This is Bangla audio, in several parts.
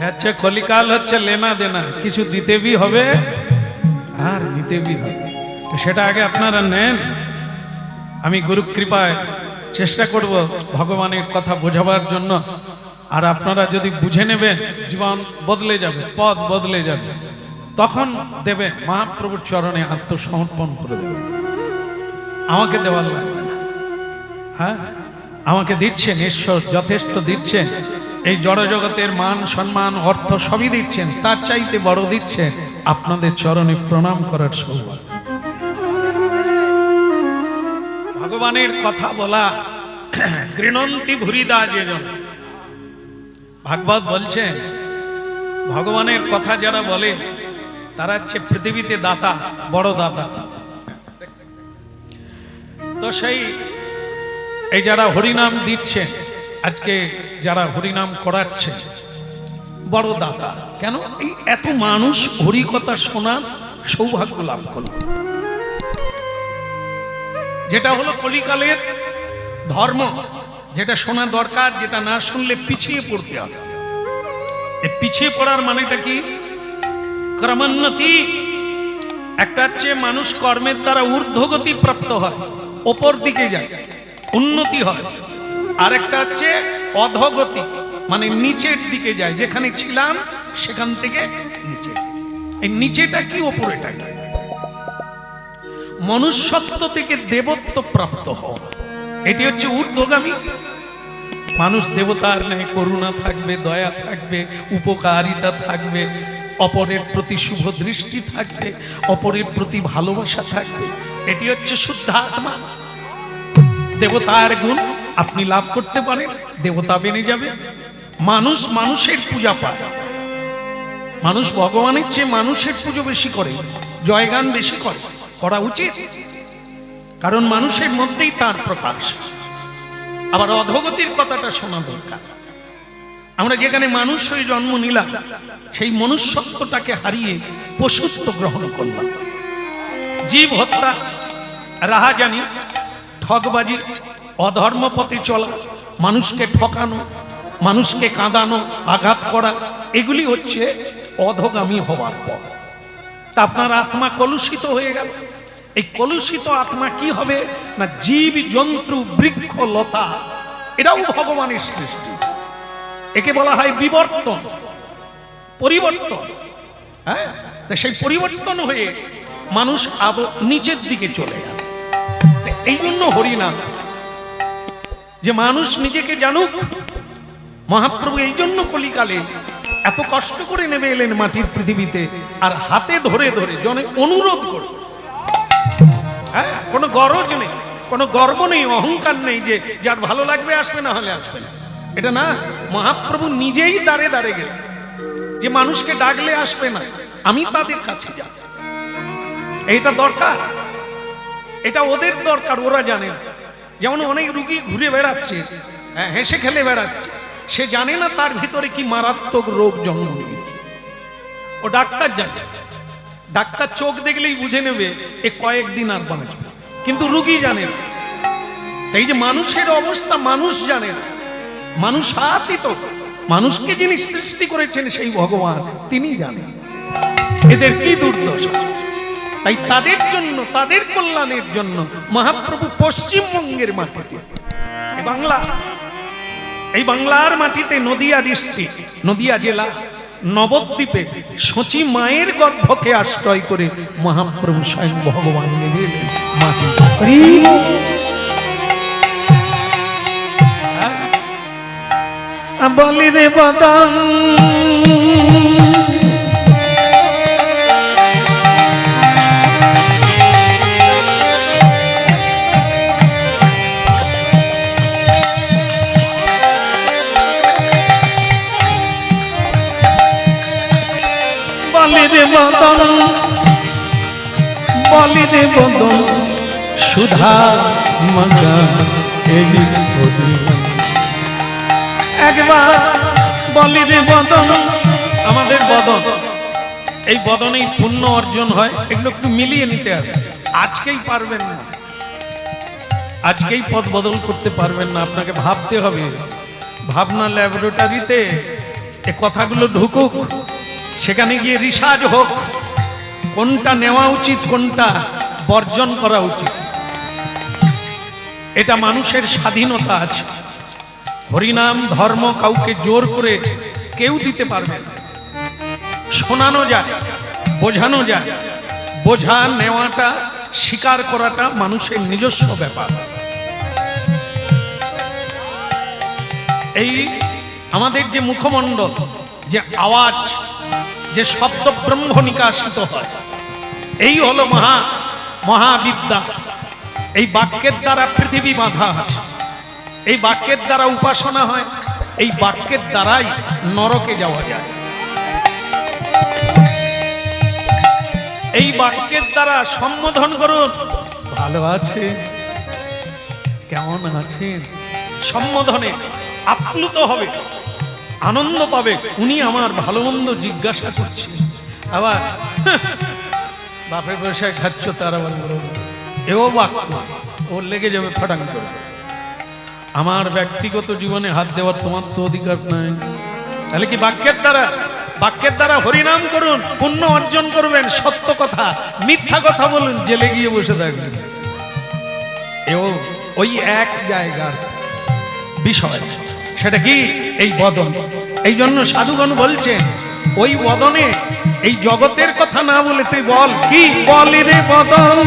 হচ্ছে কলিকাল হচ্ছে লেনা দেনা, কিছু দিতে বি হবে আর নিতে বি হবে। তো সেটা আগে আপনারা নেন। আমি গুরু কৃপায় চেষ্টা করব ভগবানের কথা বোঝাবার জন্য। আর আপনারা যদি বুঝে নেবেন, জীবন বদলে যাবে, পথ বদলে যাবে। তখন দেবেন, মহাপ্রভুর চরণে আত্মসমর্পণ করে দেবেন। আমাকে দেওয়ার লাগবে না। হ্যাঁ, আমাকে দিচ্ছেন ঈশ্বর, যথেষ্ট দিচ্ছেন। এই জড়জগতের মান সম্মান অর্থ সবই দিচ্ছেন, তার চাইতে বড় দিচ্ছেন আপনাদের চরণে প্রণাম করার সৌভাগ্য। ভগবানের কথা বলা গৃণন্তি ভুরিদা যেজন। ভাগবত বলছেন ভগবানের কথা যারা বলে তারা হচ্ছে পৃথিবীতে দাতা, বড় দাতা। তো সেই এই যারা হরিনাম দিচ্ছে, আজকে যারা হরিনাম করাচ্ছে, বড় দাতা। কেন? এই এত মানুষ হরি কথা শোনার সৌভাগ্য লাভ করল, যেটা হলো কলিকালের ধর্ম, যেটা শোনা দরকার, যেটা না শুনলে পিছিয়ে পড়তে হবে। এই পিছিয়ে পড়ার মানেটা কি? ক্রমোন্নতি। একটা হচ্ছে মানুষ কর্মের দ্বারা ঊর্ধ্বগতি প্রাপ্ত হয়, ওপর দিকে যায়, উন্নতি হয়। আরেকটা হচ্ছে অধোগতি, মানে নিচের দিকে যায়, যেখানে ছিলাম সেখান থেকে নিচে। এই নিচেটা কি, ওপরেটা কি? মনুষ্যত্ব থেকে দেবত্ব প্রাপ্ত হওয়া, এটি হচ্ছে ঊর্ধ্বগামী। মানুষ দেবতার ন্যায় করুণা থাকবে, দয়া থাকবে, উপকারিতা থাকবে, অপরের প্রতি শুভ দৃষ্টি থাকবে, অপরের প্রতি ভালোবাসা থাকবে। এটি হচ্ছে শুদ্ধ আত্মা। দেবতার গুণ আপনি লাভ করতে পারেন, দেবতা বেনে যাবে। মানুষ মানুষের পূজা পায়, মানুষ ভগবানের চেয়ে মানুষের পুজো বেশি করে, জয়গান বেশি করে, করা উচিত, কারণ মানুষের মধ্যেই তার প্রকাশ। আবার অধোগতির কথাটা শোনা দরকার। আমরা যেখানে মানুষ হয়ে জন্ম নিলাম, সেই মনুষ্যত্বটাকে হারিয়ে পশুত্ব গ্রহণ করলাম। জীব হত্যা, রাহাজানি, ঠকবাজি, অধর্ম পথে চলা, মানুষকে ঠকানো, মানুষকে কাঁদানো, আঘাত করা, এগুলি হচ্ছে অধোগামী হওয়ার পর। তা আপনার আত্মা কলুষিত হয়ে গেল। এই কলুষিত আত্মা কি হবে না, জীব জন্তু বৃক্ষ লতা, এটাও ভগবানের সৃষ্টি। একে বলা হয় বিবর্তন, পরিবর্তন। হ্যাঁ, সেই পরিবর্তন হয়ে মানুষ নিচের দিকে চলে গেল। এই জন্য হরিনাম, যে মানুষ নিজেকে জানুক। মহাপ্রভু এই জন্য কলিকালে এত কষ্ট করে নেমে এলেন মাটির পৃথিবীতে, আর হাতে ধরে ধরে জনে অনুরোধ করে। হ্যাঁ, কোনো গরজ নেই, কোনো গর্ব নেই, অহংকার নেই যে যার ভালো লাগবে আসবে, না হলে আসবে না, এটা না। মহাপ্রভু নিজেই দাঁড়ে দাঁড়ে গেলেন যে মানুষকে ডাকলে আসবে না, আমি তাদের কাছে যাব। এইটা দরকার, এটা ওদের দরকার, ওরা জানে না। যেমন অনেক রুগী ঘুরে বেড়াচ্ছে, হেসে খেলে বেড়াচ্ছে, সে জানে না তার ভিতরে কি মারাত্মক রোগ জন্ম নিয়েছে। ও ডাক্তার জানে, ডাক্তার চোখ দেখলেই বুঝে নেবে এ কয়েকদিন আর বাঁচবে, কিন্তু রুগী জানে না। এই যে মানুষের অবস্থা মানুষ জানে না, মানুষ আতীত। মানুষকে যিনি সৃষ্টি করেছেন সেই ভগবান, তিনি জানেন এদের কি দুর্দশা। তাই তাদের জন্য, তাদের কল্যাণের জন্য মহাপ্রভু পশ্চিমবঙ্গের মাটিতে, বাংলা, এই বাংলার মাটিতে নদিয়া ডিস্ট্রিক্ট, নদিয়া জেলা, নবদ্বীপে সচি মায়ের গর্ভকে আশ্রয় করে মহাপ্রভু স্বয়ং ভগবান নেমে এলেন মাটি। বলি রে বদন বলি রে বদন সুধা মগা, একবার বলি রে বদন। আমাদের বদন, এই বদনেই পুণ্য অর্জন হয়, এগুলো একটু মিলিয়ে নিতে হবে। আজকেই পারবেন না, আজকেই পথ বদল করতে পারবেন না, আপনাকে ভাবতে হবে। ভাবনা ল্যাবরেটরিতে এ কথাগুলো ঢুকুক, সেখানে গিয়ে রিসার্চ হোক, কোনটা নেওয়া উচিত কোনটা বর্জন করা উচিত। এটা মানুষের স্বাধীনতা আছে। হরিনাম ধর্ম কাউকে জোর করে কেউ দিতে পারবে না। শোনানো যায়, বোঝানো যায়, বোঝা নেওয়াটা স্বীকার করাটা মানুষের নিজস্ব ব্যাপার। এই আমাদের যে মুখমণ্ডল, যে আওয়াজ, যে শব্দ ব্রহ্ম নিকাশিত হয়, এই হলো মহাবিদ্যা। এই বাক্যের দ্বারা পৃথিবী বাঁধা আছে, এই বাক্যের দ্বারা উপাসনা হয়, এই বাক্যের দ্বারাই নরকে যাওয়া যায়। এই বাক্যের দ্বারা সম্বোধন করুন, ভালো আছে, কেমন আছেন, সম্বোধনে আপ্লুত হবে, আনন্দ পাবে। উনি আমার ভালো মন্দ জিজ্ঞাসা করছে। আবার বাপের পয়সায় খাচ্ছ, তার আবার এও বাক্য, ওর লেগে যাবে ফাটাং করে। আমার ব্যক্তিগত জীবনে হাত দেওয়ার তোমার তো অধিকার নাই। তাহলে কি বাক্যের দ্বারা হরিনাম করুন, পুণ্য অর্জন করবেন। সত্য কথা, মিথ্যা কথা বলুন, জেলে গিয়ে বসে থাকবেন। এও ওই এক জায়গার বিষয়, সেটা কি এই বদন। এই জন্য সাধুগণ বলছেন, ওই বদনে এই জগতের কথা না বলে তুই বল, কি বলি রে বদন।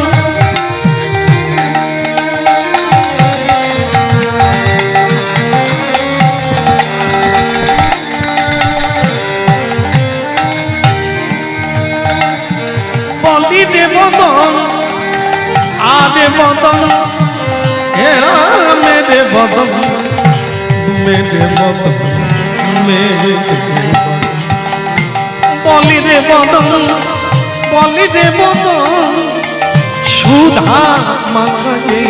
বলি রে বদন, আরে বদন, মেরে বদন, মেরে বদন, মেরে বদন। বলি রে বদন, বলি রে বদন, সুধা মাখায়ে।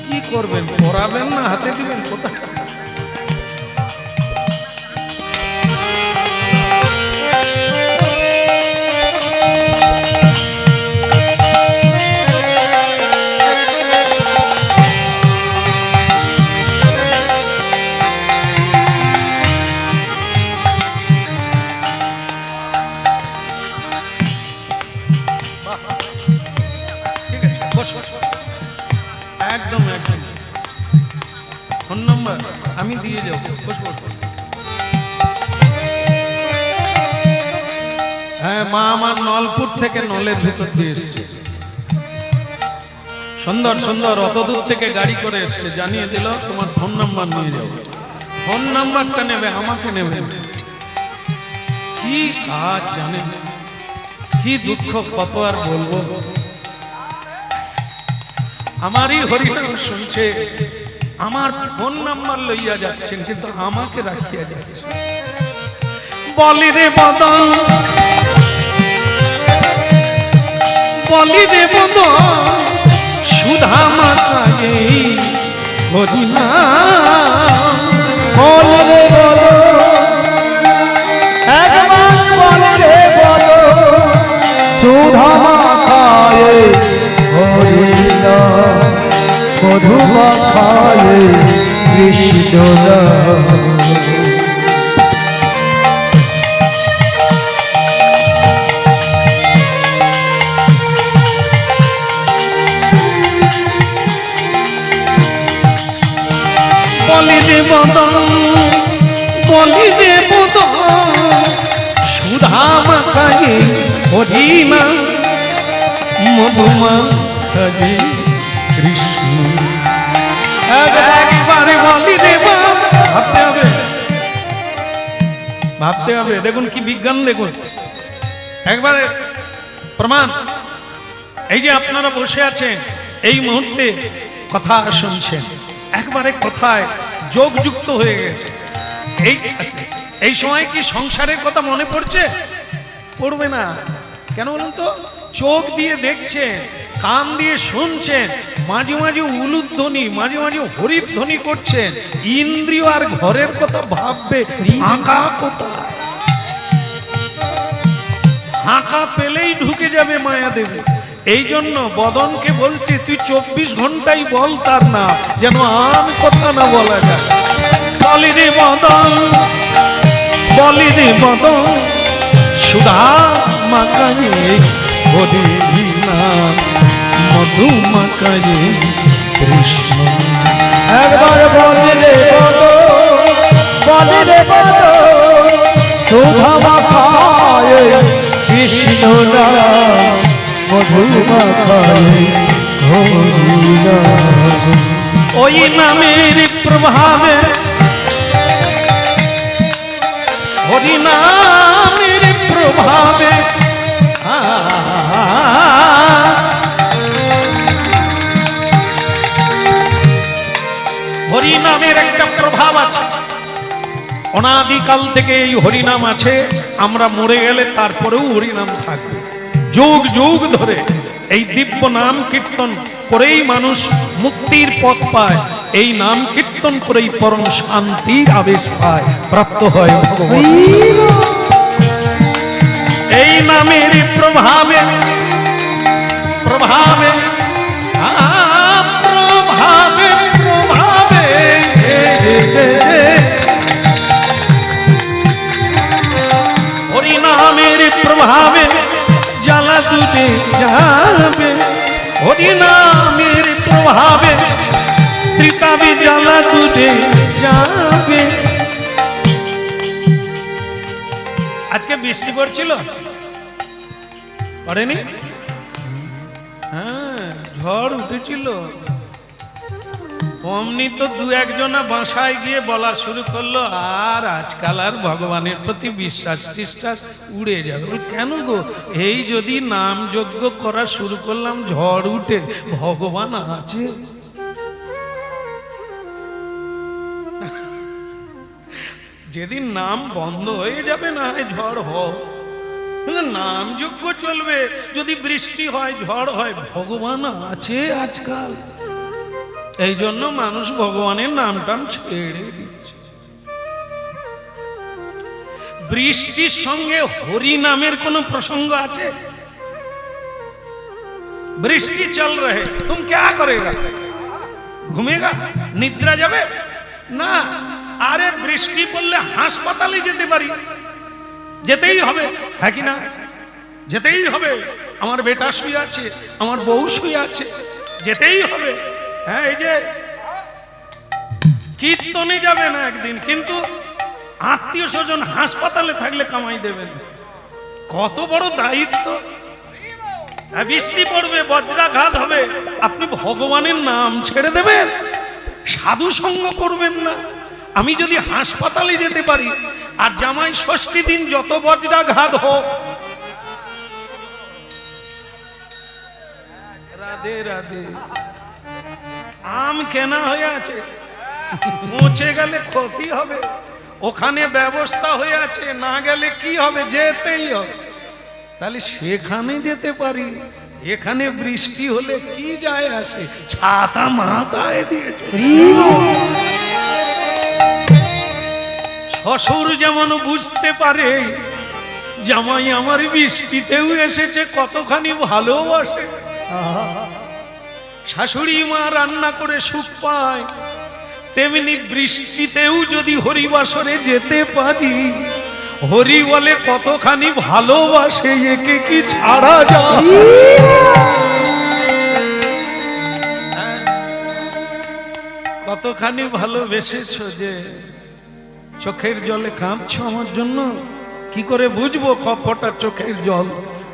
কি করবেন, পড়াবেন না হাতে দিবেন কোথায়? একদম একদম ফোন নাম্বার আমি দিয়ে যাব। হ্যাঁ, মা আমার নলপুর থেকে নলের ভেতর দিয়ে এসছে, সুন্দর সুন্দর, অত দূর থেকে গাড়ি করে এসছে, জানিয়ে দিল তোমার ফোন নাম্বার নিয়ে যাও। ফোন নাম্বারটা নেবে, আমাকে নেবে। কি কাজ জানেন, কি দুঃখ, কত আর বলবো। আমারই হরিনাম শুনছে, আমার ফোন নাম্বার লইয়া যাচ্ছেন, কিন্তু আমাকে রাখিয়া যাচ্ছে। বলি রে বদন, বলি রে বদন, সুধা মাখায়ে হরিনাম। বলি রে বদন, একবার বলি রে বদন, সুধা মাখায়ে হরিনাম, মধু মাখায়ে কৃষ্ণ নাম। বলি রে বদন, বলি রে বদন, সুধা মাখায়ে হরিনাম, মধু মাখায়ে কৃষ্ণ। একবারে বলি রে বদন, ভাবতে হবে, ভাবতে হবে। দেখুন কি বিজ্ঞান, দেখুন একবারে প্রমাণ। এই যে আপনারা বসে আছেন, এই মুহূর্তে কথা শুনছেন, একবারে কথায় যোগ যুক্ত হয়ে গেছে। এই সময় কি সংসারের কথা মনে পড়ছে? পড়বে না। কেন বলুন তো? চোখ দিয়ে দেখছেন, কান দিয়ে শুনছেন, মাঝে মাঝে উলুধ্বনি, মাঝে মাঝে হরিধ্বনি করছেন। ইন্দ্রিয় আর ঘরের কথা ভাববে, ফাঁকা কোথায়? ফাঁকা পেলেই ঢুকে যাবে মায়া দেবে। এই জন্য বদনকে বলছে, তুই 24 ঘন্টাই বল তার নাম, যেন আর কথা না বলা যায়। বদন, বলি রে বদন, সুধা মাকায়ে হরি নাম, মধু মাকায়ে কৃষ্ণ। একবার বলে রে বদ, সুধা মাখায়ে কৃষ্ণ নাম, মধু মাখায়ে হরি নাম। ওই নামের প্রভাবে, হরি নামের প্রভাবে হরি নামের একটা প্রভাব আছে। অনাদিকাল থেকে এই হরিনাম আছে। আমরা মরে গেলে তারপরেও হরিনাম থাকবে। যুগ যুগ ধরে এই দিব্য নাম কীর্তন করেই মানুষ মুক্তির পথ পায়। এই নাম কীর্তন করেই পরম শান্তির আবেশ পায়, প্রাপ্ত হয় ভগবান। এই নামের প্রভাবে প্রভাবে প্রভাবে প্রভাবে হরিনামের প্রভাবে জ্বালা দুটে যাবে, হরিনামের প্রভাবে ত্রিতাবে জ্বালা দুটে যাবে। আজকে বৃষ্টি পড়ছিল, পড়েনি? হ্যাঁ, ঝড় উঠেছিল। অমনি তো দু একজনা বাসায় গিয়ে বলা শুরু করলো, আর আজকাল আর ভগবানের প্রতি বিশ্বাস টিশ্বাস উড়ে যাবে। কেন গো? এই যদি নাম যজ্ঞ করা শুরু করলাম, ঝড় উঠে, ভগবান আছে? যেদিন নাম বন্ধ হয়ে যাবে, না ঝড় হোক, নাম যজ্ঞ চলবে। যদি বৃষ্টি হয়, ঝড় হয়, ভগবান আছে আজকাল। এই জন্য মানুষ ভগবানের নামটাম ছেড়ে দিচ্ছে। বৃষ্টির সঙ্গে হরি নামের কোন প্রসঙ্গ আছে? বৃষ্টি চল রহে, তুম ক্যা করেগা? ঘুমেগা? নিদ্রা যাবে না। আরে বৃষ্টি পড়লে হাসপাতালে যেতে পারি, যেতেই হবে, হ্যাঁ কি না? যেতেই হবে। আমার বেটা শুয়ে আছে, আমার বউ শুয়ে আছে, যেতেই হবে। হ্যাঁ, এই যে কীর্তনে যাবে না একদিন, কিন্তু আত্মীয় স্বজন হাসপাতালে থাকলে কামাই দেবেন। কত বড় দায়িত্ব! বৃষ্টি পড়বে, বজ্রাঘাত হবে, আপনি ভগবানের নাম ছেড়ে দেবেন? সাধু সঙ্গ করবেন না? আমি যদি হাসপাতালে যেতে পারি, আর জামাই ষষ্ঠী দিন যত বজ্রাঘাত হোক, রাধে রাধে, আম কেনা হয়ে আছে, পৌঁছে গেলে ক্ষতি হবে। ওখানে ব্যবস্থা হয়ে আছে, না গেলে কি হবে? যেতেই হবে। তাহলে সেখানে যেতে পারি, এখানে বৃষ্টি হলে কি যায় আসে? ছাতা মাথায় দিয়েছে। শ্বশুর যেমন বুঝতে পারে জামাই আমার বৃষ্টিতেও এসেছে, কতখানি ভালোবাসে, শাশুড়ি মা রান্না করে সুখ পায়, তেমনি বৃষ্টিতেও যদি হরিবাসরে যেতে পারি, হরি বলে কতখানি ভালোবাসে, একে কি ছাড়া যায়? কতখানি ভালোবেসেছ যে চোখের জলে কাঁদছো আমার জন্য। কি করে বুঝবো কপটা চোখের জল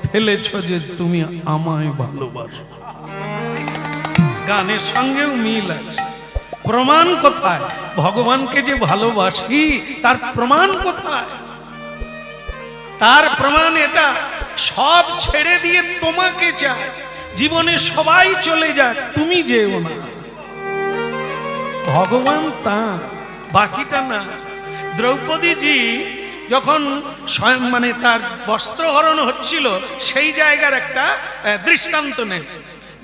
ফেলেছ যে তুমি আমায় ভালোবাসো? গানের সঙ্গেও মিল আছে। প্রমাণ কোথায়? ভগবানকে যে ভালোবাসি তার প্রমাণ কোথায়? তার প্রমাণ এটা, সব ছেড়ে দিয়ে তোমাকে চায়, জীবনে সবাই চলে যাক, তুমি যেও না। ভগবান তা, বাকিটা না। দ্রৌপদীজি যখন মানে তার বস্ত্রহরণ হচ্ছিল, সেই জায়গার একটা দৃষ্টান্ত নেই।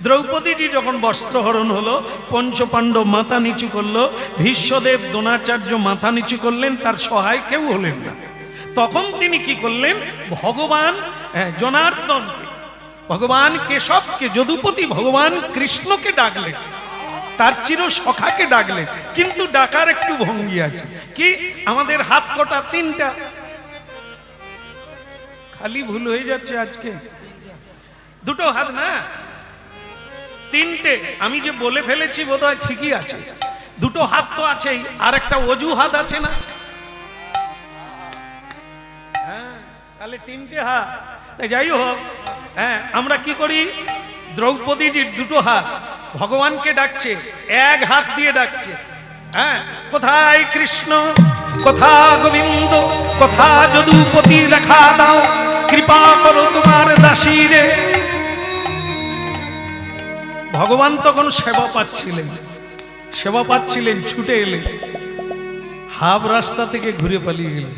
দ্রৌপদীজি যখন বস্ত্রহরণ হলো, পঞ্চপাণ্ডব মাথা নিচু করলো, ভীষ্মদেব দ্রোণাচার্য মাথা নিচু করলেন, তার সহায় কেউ হলেন না। তখন তিনি কি করলেন? ভগবান জনার্দনকে, ভগবান কেশবকে, যদুপতি ভগবান কৃষ্ণকে ডাকলেন। তার চির সখাকে ডাকলেন, কিন্তু ডাকার একটু ভঙ্গি আছে। কি, আমাদের হাত কটা? 3টা। খালি ভুল হয়ে যাচ্ছে আজকে, 2টো হাত না, 3টে। আমি যে বলে ফেলেছি বোধহয় ঠিকই আছে, 2টো হাত তো আছেই, আর একটা অজু হাত আছে না? হ্যাঁ, তাহলে 3টে হাত। তাই যাই হোক, হ্যাঁ, আমরা কি করি? দ্রৌপদীজির 2টো হাত ভগবানকে ডাকছে, এক হাত দিয়ে ডাকছে। হ্যাঁ, কোথায় কৃষ্ণ, কোথা গোবিন্দ, কোথা যদুপতি, দেখা দাও, কৃপা করো তোমার দাসীরে। ভগবান তখন সেবা পাচ্ছিলেন, ছুটে এলেন, হাফ রাস্তা থেকে ঘুরে পালিয়ে গেলেন।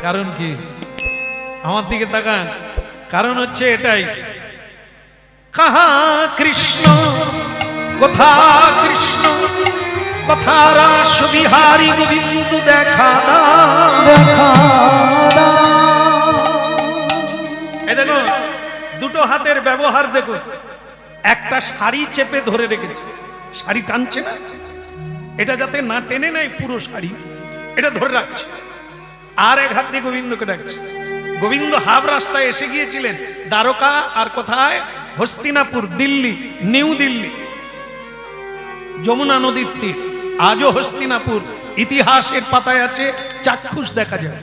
কারণ কি? আমার দিকে তাকান, কারণ হচ্ছে এটাই, কাহা কৃষ্ণ, কোথা কৃষ্ণ, কোথা রাস বিহারী গোবিন্দ, দেখা এই দেখো 2টো হাতের ব্যবহার দেখো। একটা শাড়ি চেপে ধরে রেখেছে, শাড়ি টানছে না, এটা যাতে না টেনে নেয় পুরো শাড়ি, এটা ধরে রাখছে। আর এক হাত দিয়ে গোবিন্দকে ডাকছে। গোবিন্দ হাফ রাস্তায় এসে গিয়েছিলেন দ্বারকা, আর কোথায়? হস্তিনাপুর, দিল্লি, নিউ দিল্লি, যমুনা নদীর তীর। আজও হস্তিনাপুর ইতিহাসের পাতায় আছে, চাক্ষুষ দেখা যায়।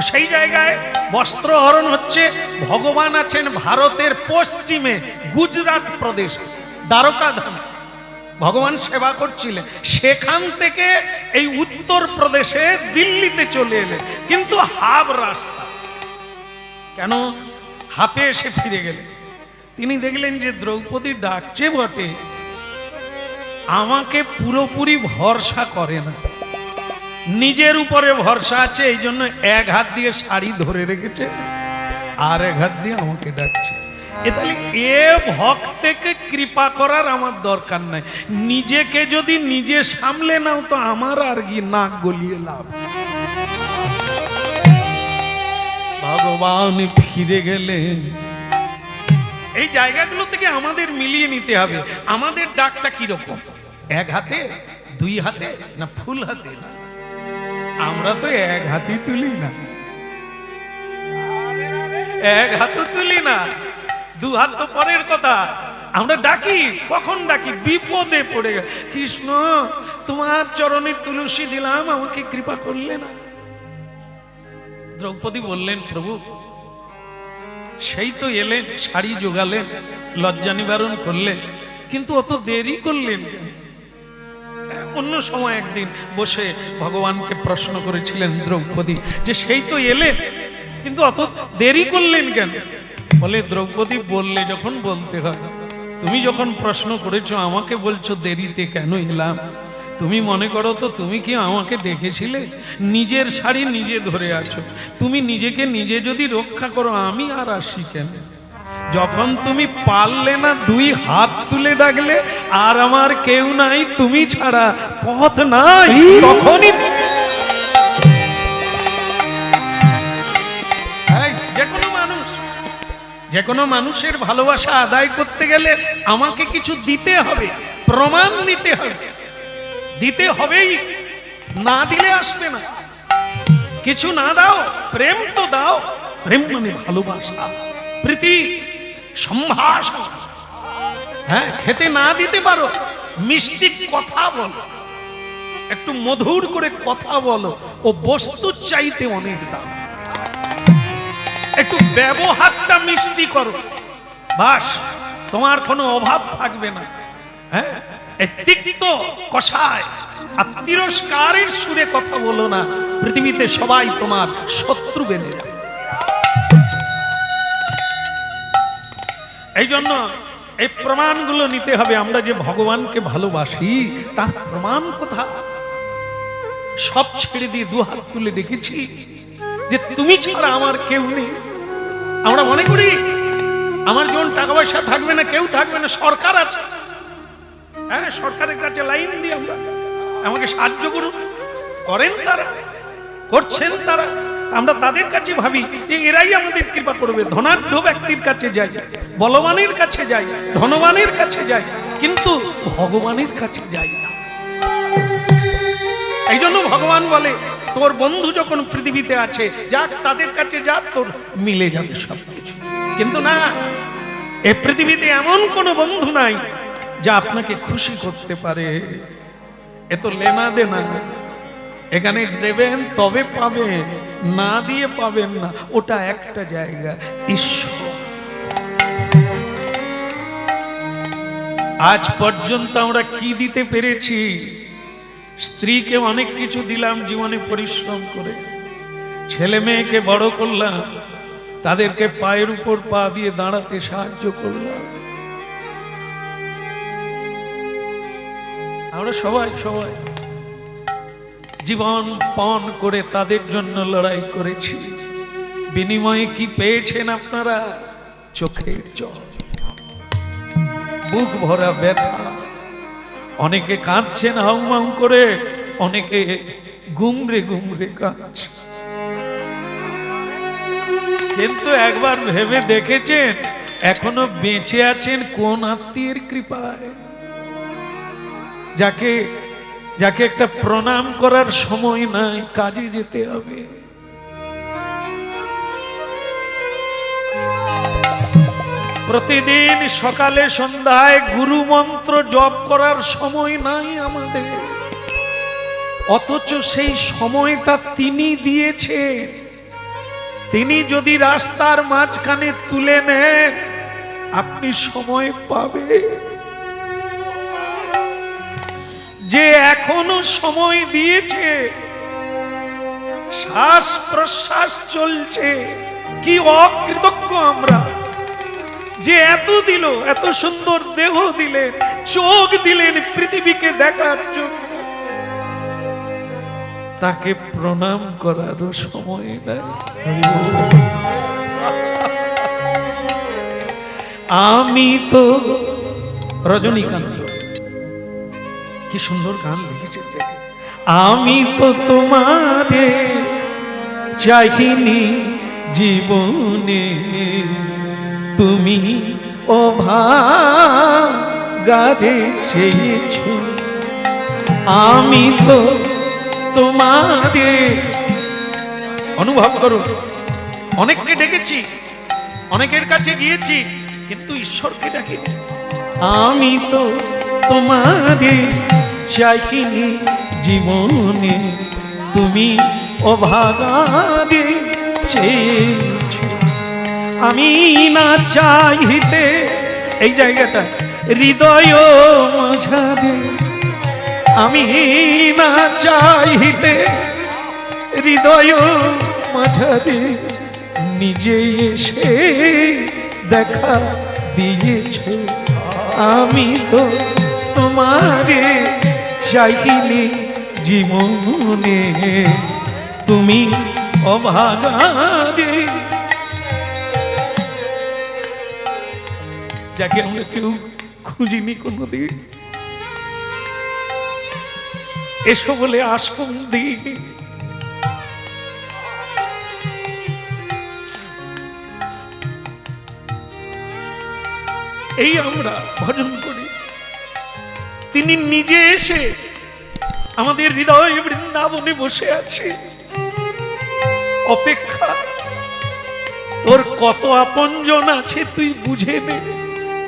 সেই জায়গায় বস্ত্র হরণ হচ্ছে। ভগবান আছেন ভারতের পশ্চিমে, গুজরাট প্রদেশ, দ্বারকা ধামে ভগবান সেবা করছিলেন। সেখান থেকে এই উত্তর প্রদেশে দিল্লিতে চলে এলেন, কিন্তু হাফ রাস্তা। কেন হাফে এসে ফিরে গেলেন? তিনি দেখলেন যে দ্রৌপদী ডাকছে বটে, আমাকে পুরোপুরি ভরসা করে না, নিজের উপরে ভরসা আছে, এই জন্য এক হাত দিয়ে শাড়ি ধরে রেখেছে, আর এক হাত দিয়ে আমাকে ডাকছে। তাহলে এ ভক্তকে কৃপা করার আমার দরকার নাই, নিজেকে যদি নিজে সামলে নাও তো আমার আর কি নাক গলিয়ে লাভ। ভগবান ফিরে গেলেন। এই জায়গাগুলো থেকে আমাদের মিলিয়ে নিতে হবে, আমাদের ডাকটা কিরকম, এক হাতে, 2 হাতে, না ফুল হাতে? না, আমরা তো এক হাতই তুলি না, এক হাতও তুলি না, 2 হাত তো পরের কথা। আমরা ডাকি, কখন ডাকি? বিপদে পড়ে গেল, কৃষ্ণ তোমার চরণে তুলসী দিলাম, আমাকে কৃপা করলে না। দ্রৌপদী বললেন, প্রভু সেই তো এলেন, শাড়ি জোগালেন, লজ্জা নিবারণ করলেন, কিন্তু অত দেরি করলেন কেন? অন্য সময় একদিন বসে ভগবানকে প্রশ্ন করেছিলেন দ্রৌপদী যে সেই তো এলেন, কিন্তু অত দেরি করলেন কেন? বলে, দ্রৌপদী বললে যখন বলতে হয়, তুমি যখন প্রশ্ন করেছো আমাকে বলছো দেরিতে কেন এলাম, তুমি মনে করো তো তুমি কি আমাকে ডেকেছিলে? নিজের শাড়ি নিজে ধরে আছো, তুমি নিজেকে নিজে যদি রক্ষা করো, আমি আর আসি কেন? যখন তুমি পারলে না 2 হাত তুলে ডাকলে, আর আমার কেউ নাই তুমি ছাড়া, পথ নাই, তখনই যে কোনো মানুষের ভালোবাসা আদায় করতে গেলে আমাকে কিছু দিতে হবে, প্রমাণ দিতে হবে, দিতে হবেই, না দিলে আসবে না। কিছু না দাও, প্রেম তো দাও। প্রেম মানে ভালোবাসা, প্রীতি, সম্ভাষণ। হ্যাঁ, খেতে না দিতে পারো, মিষ্টি কথা বলো, একটু মধুর করে কথা বলো, ও বস্তুর চাইতে অনেক দাম। একটু ব্যবহারটা মিষ্টি করো, বাস তোমার কোনো অভাব থাকবে না। হ্যাঁ, তিক্ত কষায় আর তিরস্কারের সুরে কথা বলো না, পৃথিবীতে সবাই তোমার শত্রু বেনে যাবে। এই জন্য এই প্রমাণগুলো নিতে হবে। আমরা যে ভগবানকে ভালোবাসি তার প্রমাণ কোথায়? সব ছেড়ে দিয়ে 2 হাত তুলে ডেকেছি যে তুমি ছাড়া আমার কেউ নেই। আমরা মনে করি আমার যখন টাকা পয়সা থাকবে না, কেউ থাকবে না, সরকার আছে। হ্যাঁ, সরকারের কাছে লাইন দিই আমরা, আমাকে সাহায্য করুন, করেন তারা, করছেন তারা, আমরা তাদের কাছে ভাবি যে এরাই আমাদের কৃপা করবে। ধনাঢ্য ব্যক্তির কাছে যাই, বলবানের কাছে যাই, ধনবানের কাছে যাই, কিন্তু ভগবানের কাছে যাই না। এই জন্য ভগবান বলে তোর বন্ধু যখন পৃথিবীতে আছে যাক তাদের কাছে যা, তোর মিলে যাবে সবকিছু। কিন্তু না, এ পৃথিবীতে এমন কোনো বন্ধু নাই যা আপনাকে খুশি করতে পারে। এ তো লেনা দেনা, এখানে দেবেন তবে পাবেন, না দিয়ে পাবেন না। ওটা একটা জায়গা, ঈশ্বর। আজ পর্যন্ত আমরা কি দিতে পেরেছি? স্ত্রীকে অনেক কিছু দিলাম জীবনে পরিশ্রম করে, ছেলে মেয়েকে বড় করলাম, তাদেরকে পায়ের উপর পা দিয়ে দাঁড়াতে সাহায্য করলাম। আমরা সবাই জীবন পণ করে তাদের জন্য লড়াই করেছি। বিনিময়ে কি পেয়েছেন আপনারা? চোখের জল, বুক ভরা ব্যথা। অনেকে কাঁদছেন হাউমাউ করে, অনেকে গুমরে গুমরে কাঁদছে। কিন্তু একবার ভেবে দেখেছেন এখনো বেঁচে আছেন কোন আত্মীয়ের কৃপায়? যাকে একটা প্রণাম করার সময় নাই, কাজে যেতে হবে। প্রতিদিন সকালে সন্ধ্যায় গুরু মন্ত্র জপ করার সময় নাই আমাদের, অথচ সেই সময়টা তিনি দিয়েছেন। তিনি যদি রাস্তার মাঝখানে তুলে নেন, আপনি সময় পাবেন। যে এখনো সময় দিয়েছে, শ্বাস প্রশ্বাস চলছে, কি অকৃতজ্ঞ আমরা। যে এত দিল, এত সুন্দর দেহ দিলেন, চোখ দিলেন পৃথিবীকে দেখার জন্য, তাকে প্রণাম করারও সময় নাই। আমি তো রজনীকান্ত কি সুন্দর গান লিখেছে দেখে। আমি তো তোমারে চাহিনি জীবনে, তুমি অভাগারে চেয়েছ। আমি তো তোমারে, অনুভব করো, অনেককে ডেকেছি, অনেকের কাছে গিয়েছি, কিন্তু ঈশ্বরকে ডাকিনি। আমি তো তোমারে চাহিনি জীবনে, তুমি অভাগারে চেয়েছ। আমি না চাইতে, এই জায়গাটা হৃদয় মাঝারে, আমি না চাইতে হৃদয় মাঝারে নিজে এসে দেখা দিয়েছ। আমি তো তোমারে চাইনি জীবনে, তুমি অভাগারে। যাকে আমরা কেউ খুঁজিনি কোনোদিন, এসো বলে আশ্রম দিইনি, এই আমরা ভজন করি। তিনি নিজে এসে আমাদের হৃদয় বৃন্দাবনে বসে আছে, অপেক্ষা। তোর কত আপনজন আছে তুই বুঝে নে,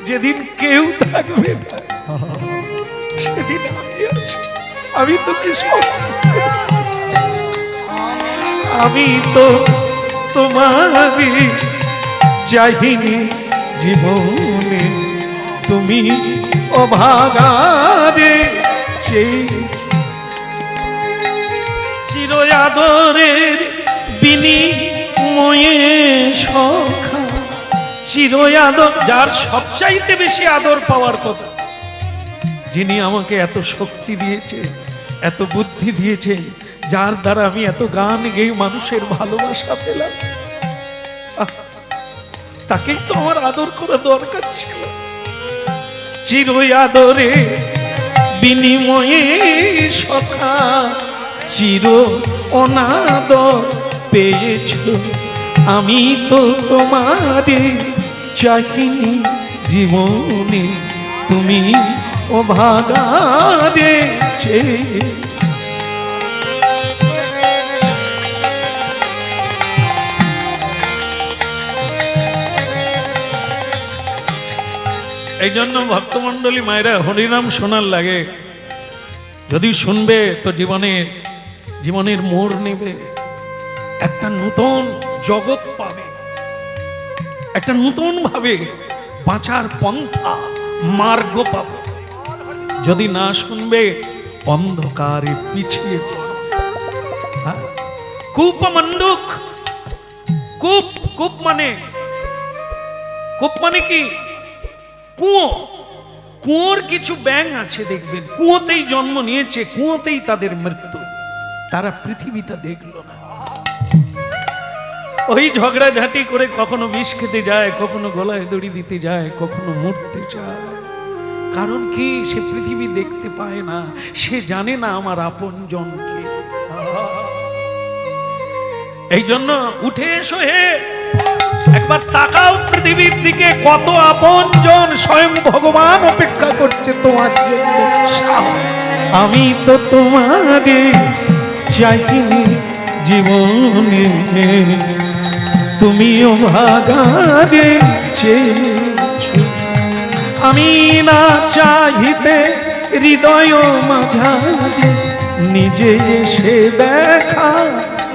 যেদিন কেউ থাকবে না সেদিন আমি আছি। আমি তোকে আমি তো তোমারে চাহিনি জীবনে, তুমি অভাগারে চির আদরের বিনিময়ে সখা। চির আদর, যার সবচাইতে বেশি আদর পাওয়ার কথা, যিনি আমাকে এত শক্তি দিয়েছে, এত বুদ্ধি দিয়েছে, যার দ্বারা আমি এত গান গেয়ে মানুষের ভালোবাসা পেলাম, তাকেই তো আমার আদর করা দরকার ছিল। চির আদরে বিনিময়ে সখা, চির অনাদর পেয়েছ, আমি তো তোমারে চাইনি জীবনে, তুমি অভাগারে চেয়ে। এই জন্য ভক্তমণ্ডলী মায়েরা হরিনাম শোনার লাগে, যদি শুনবে তো জীবনের মোড় নেবে, একটা নতুন জগৎ পাবে, একটা নতুন ভাবে বাঁচার পন্থা মার্গ পাবে। যদি না শুনবে অন্ধকারে পিছিয়ে পড়বে। কূপ মণ্ডুক, কূপ কূপ মানে কি? কুয়ো। কুয়োর কিছু ব্যাঙ আছে দেখবেন, কুয়োতেই জন্ম নিয়েছে, কুয়োতেই তাদের মৃত্যু, তারা পৃথিবীটা দেখলো না। ওই ঝগড়াঝাটি করে কখনো বিষ খেতে যায়, কখনো গলায় দড়ি দিতে যায়, কখনো মরতে যায়। কারণ কি? সে পৃথিবী দেখতে পায় না, সে জানে না আমার আপন জনকে। এই জন্য উঠে এসো হে, একবার তাকাও পৃথিবীর দিকে, কত আপন জন স্বয়ং ভগবান অপেক্ষা করছে তোমার জন্য। আমি তো তোমারে চাইনি জীবনে, তুমিও ভাগারে চেয়েছ। আমি না চাহিতে হৃদয় মাঝারে নিজে এসে দেখা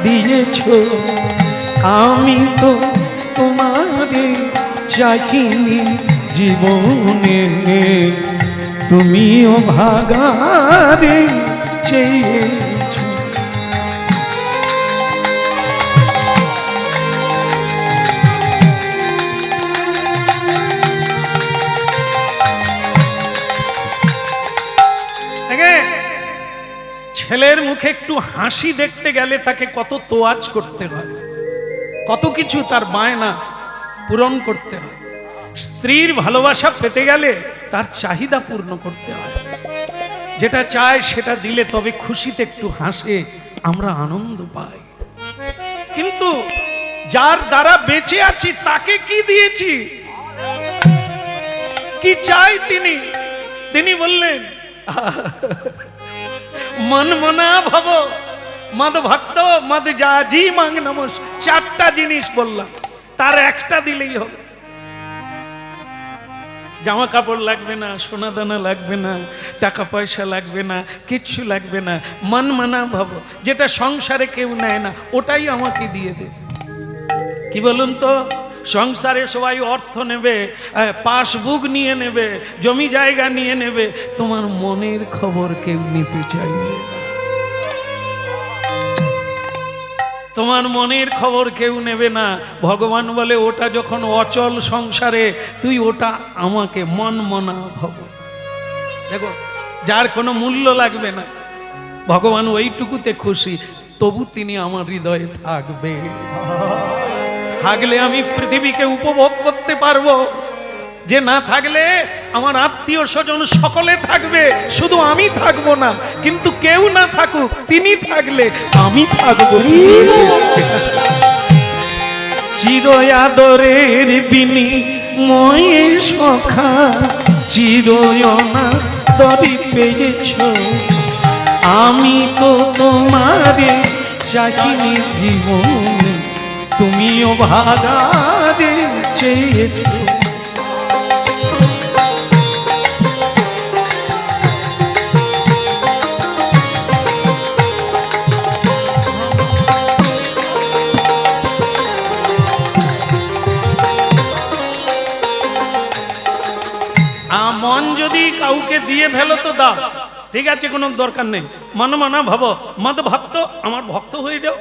দিয়েছ। আমি তো তোমারে চাইনি জীবনে, তুমিও ভাগারে চেয়েছ। ছেলের মুখে একটু হাসি দেখতে গেলে তাকে কত তোয়াজ করতে হয়, কত কিছু তার বায়না পূরণ করতে হয়। স্ত্রীর ভালোবাসা পেতে গেলে তার চাহিদা পূর্ণ করতে হয়, যেটা চায় সেটা দিলে তবে খুশিতে একটু হাসে, আমরা আনন্দ পাই। কিন্তু যার দ্বারা বেঁচে আছি তাকে কি দিয়েছি, কি চাই তিনি বললেন মন মনা ভব মদ ভক্ত মদ জাজি মাং নমস। চারটা জিনিস বললাম, তার একটা দিলেই হবে। জামা কাপড় লাগবে না, সোনা দানা লাগবে না, টাকা পয়সা লাগবে না, কিচ্ছু লাগবে না। মন মানা ভব, যেটা সংসারে কেউ নেয় না ওটাই আমাকে দিয়ে দে। কি বলুন তো? সংসারে সবাই অর্থ নেবে, পাসবুক নিয়ে নেবে, জমি জায়গা নিয়ে নেবে, তোমার মনের খবর কেউ নিতে চাইবে না। তোমার মনের খবর কেউ নেবে না। ভগবান বলে ওটা যখন অচল সংসারে, তুই ওটা আমাকে মন মনা ভব। দেখো, যার কোনো মূল্য লাগবে না, ভগবান ওইটুকুতে খুশি, তবু তিনি আমার হৃদয়ে থাকবে। থাকলে আমি পৃথিবীকে উপভোগ করতে পারবো, যে না থাকলে আমার আত্মীয় স্বজন সকলে থাকবে, শুধু আমি থাকবো না। কিন্তু কেউ না থাকুক, তিনি থাকলে আমি থাকবো। চির আদরের বিনিময়ে সখা চিরয়না তরি পেয়েছ। আমি তো তোমারে চাইনি জীবনে, তুমিও ভাগারে চেয়েছ। মন যদি কাউকে দিয়ে ফেলো তো দাও, ঠিক আছে, কোনো দরকার নেই। মন মানা ভাব মদ ভক্ত, আমার ভক্ত হয়ে যাও।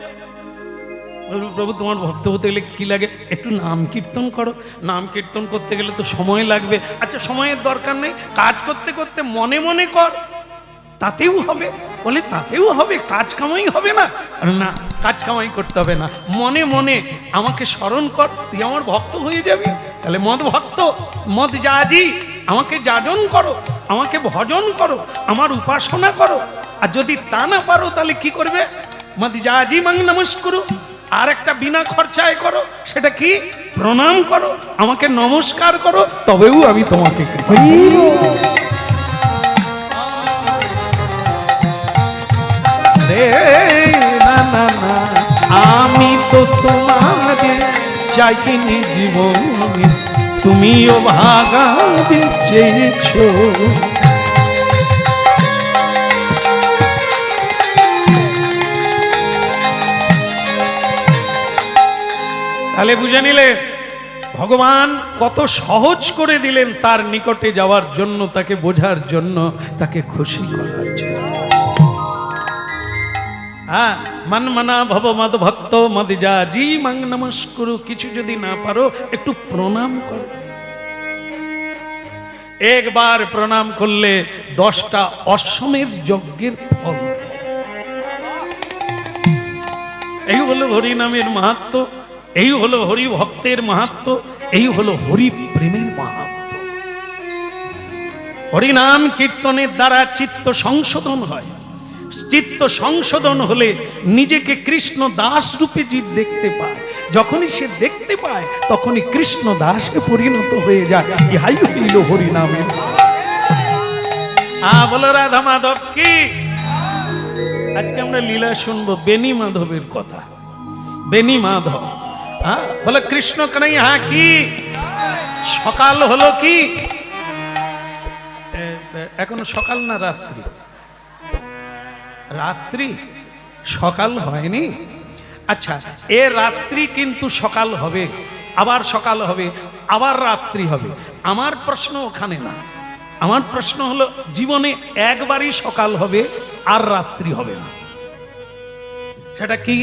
প্রভু তোমার ভক্ত হতে গেলে কি লাগে? একটু নাম কীর্তন করো। নাম কীর্তন করতে গেলে তো সময় লাগবে। আচ্ছা, সময়ের দরকার নেই, কাজ করতে করতে মনে মনে কর, তাতেও হবে। বলে তাতেও হবে, কাজ কামাই হবে না? না, কাজ কামাই করতে হবে না, মনে মনে আমাকে স্মরণ কর, তুই আমার ভক্ত হয়ে যাবি। তাহলে মদ ভক্ত মদ জাজি, আমাকে যাজন করো, আমাকে ভজন করো, আমার উপাসনা করো। আর যদি তা না পারো তাহলে কি করবে? মদ জাজি মাং নমস্কুরু, আর একটা বিনা খরচায় করো, সেটা কি? প্রণাম করো, আমাকে নমস্কার করো, তবেও আমি তোমাকে কৃপা করব। রে না না না, আমি তো তোমাকে চাইনি জীবনে, তুমিও ভাগাতে চেয়েছো। তাহলে বুঝে নিলে ভগবান কত সহজ করে দিলেন তার নিকটে যাওয়ার জন্য, তাকে বোঝার জন্য, তাকে খুশি করার জন্য। হ্যাঁ, মন মনা ভব মদ ভক্ত মদ যা জি মাং নমস্কুরু। কিছু যদি না পারো একটু প্রণাম করো। একবার প্রণাম করলে 10টা অশ্বমেধ যজ্ঞের ফল। এই হলো হরি নামের মাহাত্ম্য, এই হলো হরি ভক্তের মাহাত্ম্য, এই হলো হরি প্রেমের মাহাত্ম্য। হরি নাম কীর্তনের দ্বারা চিত্ত সংশোধন হয়। চিত্ত সংশোধন হলে নিজেকে কৃষ্ণ দাস রূপে জীব দেখতে পায়। যখনই সে দেখতে পায় তখনই কৃষ্ণ দাসে পরিণত হয়ে যায়। ইহাই হইল হরি নামের। বলো রাধা মাধব কি। আজকে আমরা লীলা শুনবো বেনি মাধবের কথা। বেনি মাধব বলে কৃষ্ণ কানাইয়া কি। সকাল হলো কি, এখনো সকাল না রাত্রি? রাত্রি, সকাল হয়নি। আচ্ছা, এ রাত্রি কিন্তু সকাল হবে, আবার সকাল হবে, আবার রাত্রি হবে। আমার প্রশ্ন ওখানে না, আমার প্রশ্ন হলো জীবনে একবারই সকাল হবে আর রাত্রি হবে না। সেটা কি?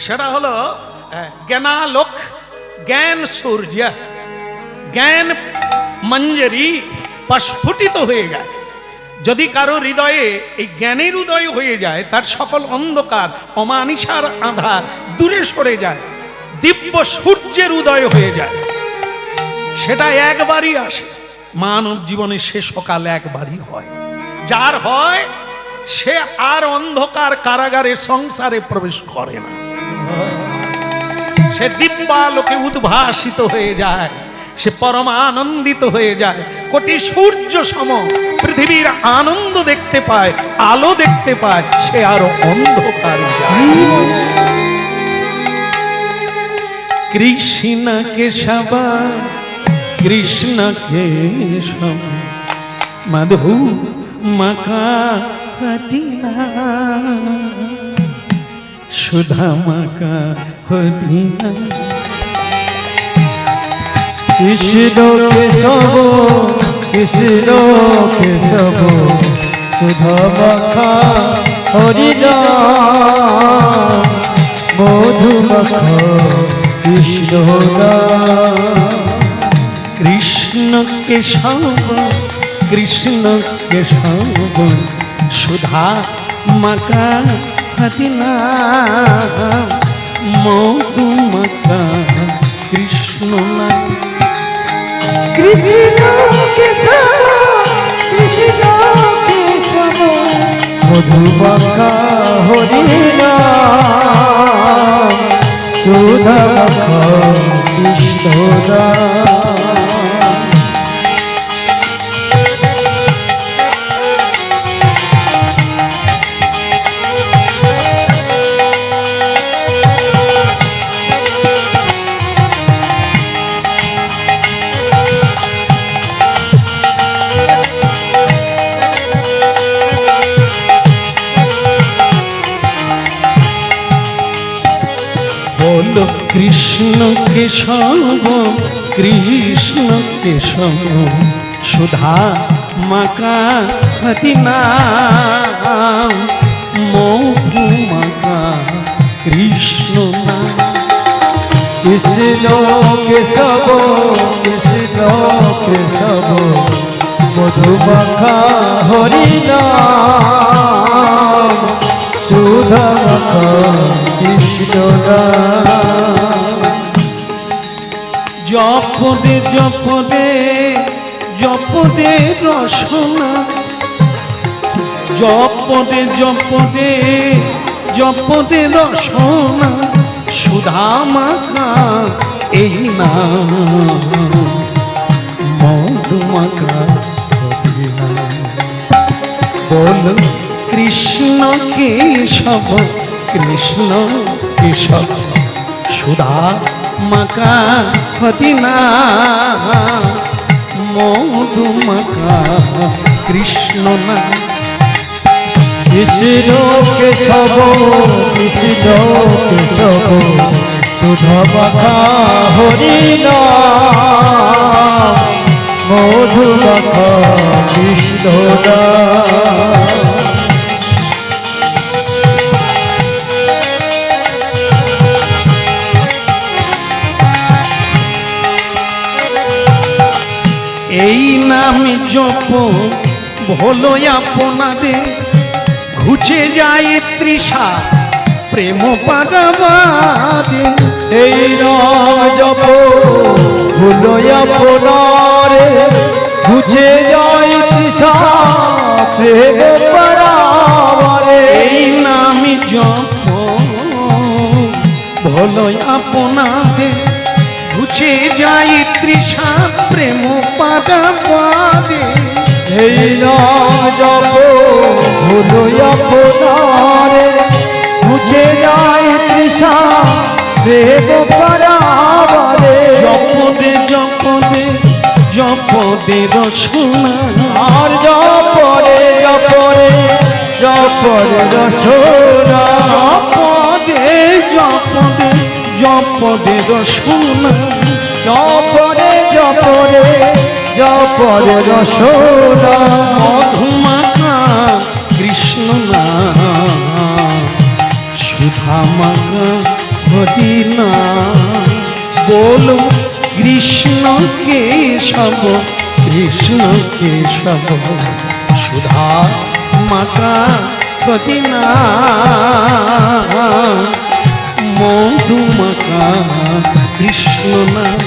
সেটা হলো জ্ঞানালোক, জ্ঞান সূর্য, জ্ঞান মঞ্জরি প্রস্ফুটিত হয়ে যায়। যদি কারো হৃদয়ে এই জ্ঞানের উদয় হয়ে যায়, তার সকল অন্ধকার অমানিসার আধার দূরে সরে যায়, দিব্য সূর্যের উদয় হয়ে যায়। সেটা একবারই আসে মানব জীবনে, সে সকাল একবারই হয়। যার হয় সে আর অন্ধকার কারাগারে সংসারে প্রবেশ করে না, সে দিব্যালোকে উদ্ভাসিত হয়ে যায়, সে পরমানন্দিত হয়ে যায়। কোটি সূর্য সম পৃথিবীর আনন্দ দেখতে পায়, আলো দেখতে পায়, সে আরো অন্ধকারে যায়। কৃষ্ণ কেশব কৃষ্ণ কেশব মধু মকা হরিনা সুধা মকা হরিনা। কৃষ্ণ কেশব কৃষ্ণ কেশব সুধা মাখা হরিনাম মধু মাখা কৃষ্ণ নাম। কৃষ্ণ কেশব কৃষ্ণ কেশব সুধা মাকা হরিনা মধু মাকা কৃষ্ণ নাম। কৃষ্ণ কেশব কৃষ্ণ কেশব মধু মাখা হরিনাম সুধা মাখা কৃষ্ণ নাম। বলো কৃষ্ণ কেশব কৃষ্ণ কেশব সুধা মাকা হরিনা মধু মাকা কৃষ্ণ নাম। কৃষ্ণ কেশব কৃষ্ণ কেশব মধু মাখা হরিনাম সুধা মাখা কৃষ্ণ নাম। জপদে জপদে জপদে রসনা, জপদে জপদে জপদে রসনা সুধা মাখা এই নাম মধু মাখা হরিনাম। বলো কৃষ্ণ কেশব কৃষ্ণ কেশব সুধা মাখা হরিনাম মধু মাখা কৃষ্ণ নাম। কৃষ্ণ কেশব কৃষ্ণ কেশব সুধা মাখা হরিনাম মধু মাখা কৃষ্ণ নাম। এই নামে জপ ভোলো আপনাদের ঘুচে যায় তৃষা প্রেম পাগাবাদে। এই নাম জপ ভুলো আপনারে বুঝে যায় তৃষা প্রেম পারাবারে। এই নামে জপ ভোলো আপনাদের ঘুচে যায় তৃষা প্রেম পাগাবাদে। এই নাম জপ ভুলো আপনারে বুঝে যায় তৃষা প্রেম পারাবারে। জপদে জপদে জপদে রসনা আর জপরে জপরে জপরে রসনা। জপদে জপদে জপদে রসনা জপরে জপরে জপরে রসনা। মধুমাখা কৃষ্ণ নাম সুধা মাখা হরিনাম। বলো কৃষ্ণ কেশব কৃষ্ণ কেশব সুধা মাখা হরিনাম মধু মাখা কৃষ্ণ নাম।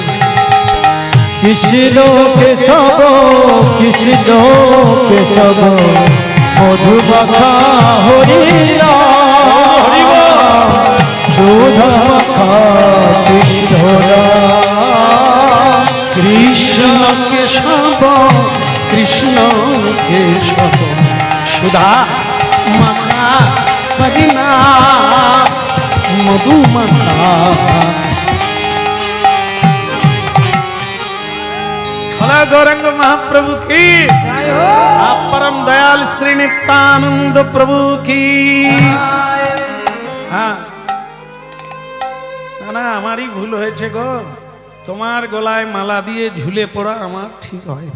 কৃষ্ণ কেশব কৃষ্ণ কেশব মধু মাখা হরিনাম সুধা মাখা কৃষ্ণ নাম। কৃষ্ণ কেশব কৃষ্ণ কেশব সুধা মাখা হরিনাম মধু মাখা। भला गौरंग महाप्रभु की आप परम दयाल श्री नित्यानंद प्रभु की। हाँ না না আমারই ভুল হয়েছে গো, তোমার গলায় মালা দিয়ে ঝুলে পড়া আমার ঠিক হয়।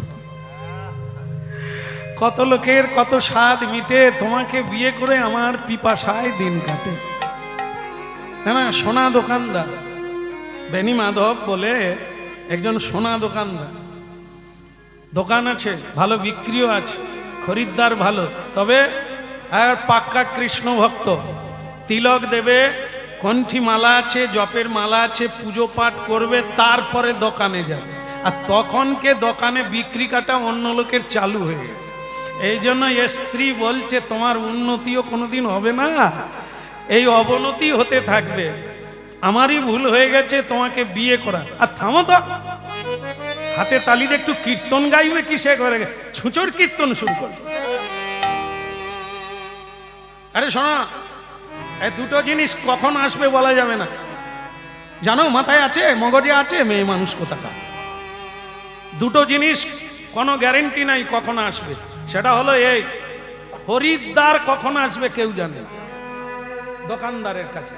কত লোকের কত স্বাদ মিটে, তোমাকে বিয়ে করে আমার পিপাসায় দিন কাটে। না না সোনা দোকানদার বেনি মাধব বলে একজন সোনা দোকানদার, দোকান আছে ভালো বিক্রিও আছে, খরিদ্দার ভালো, তবে আর পাক্কা কৃষ্ণ ভক্ত। তিলক দেবে, কণ্ঠী মালা আছে, জপের মালা আছে, পুজো পাঠ করবে, তারপরে দোকানে যাবে। আর তখনকে দোকানে বিক্রি কাটা অন্য লোকের চালু হয়ে গেছে। এই জন্য এ স্ত্রী বলছে তোমার উন্নতিও কোনোদিন হবে না, এই অবনতি হতে থাকবে। আমারই ভুল হয়ে গেছে তোমাকে বিয়ে করা। আর থামো তো, হাতে তালিতে একটু কীর্তন গাইবে কিসে করে, ছুঁচোর কীর্তন শুরু করো। আরে শোনো, এই দুটো জিনিস কখন আসবে বলা যাবে না, জানো? মাথায় আছে, মগজে আছে, মেয়ে মানুষ কোথাকার। দুটো জিনিস কোনো গ্যারেন্টি নাই কখন আসবে। সেটা হলো এই, খরিদ্দার কখন আসবে কেউ জানে না। দোকানদারের কাছে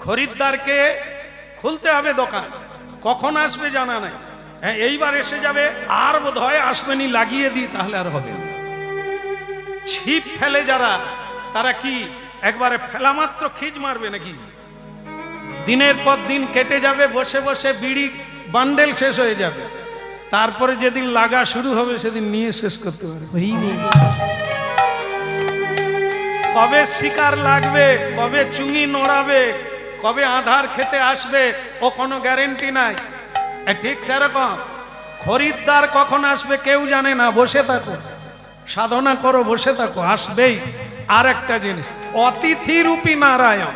খরিদ্দারকে খুলতে হবে দোকান, কখন আসবে জানা নাই। হ্যাঁ এইবার এসে যাবে, আর বোধ হয় আসবেনি, লাগিয়ে দিই তাহলে আর হবে না। ছিপ ফেলে যারা, তারা কি একবারে ফেলা মাত্র খিচ মারবে নাকি? দিনের পর দিন কেটে যাবে, বসে বসে বিড়ি বান্ডেল শেষ হয়ে যাবে, তারপরে যেদিন লাগা শুরু হবে সেদিন নিয়ে শেষ করতে পারবে। কবে শিকার লাগবে, কবে চুঙি নড়াবে, কবে আধার খেতে আসবে, ও কোনো গ্যারেন্টি নাই। ঠিক সেরকম খরিদ্দার কখন আসবে কেউ জানে না। বসে থাকো, সাধনা করো, বসে থাকো, আসবেই। আর একটা জিনিস, অতিথি রূপী নারায়ণ,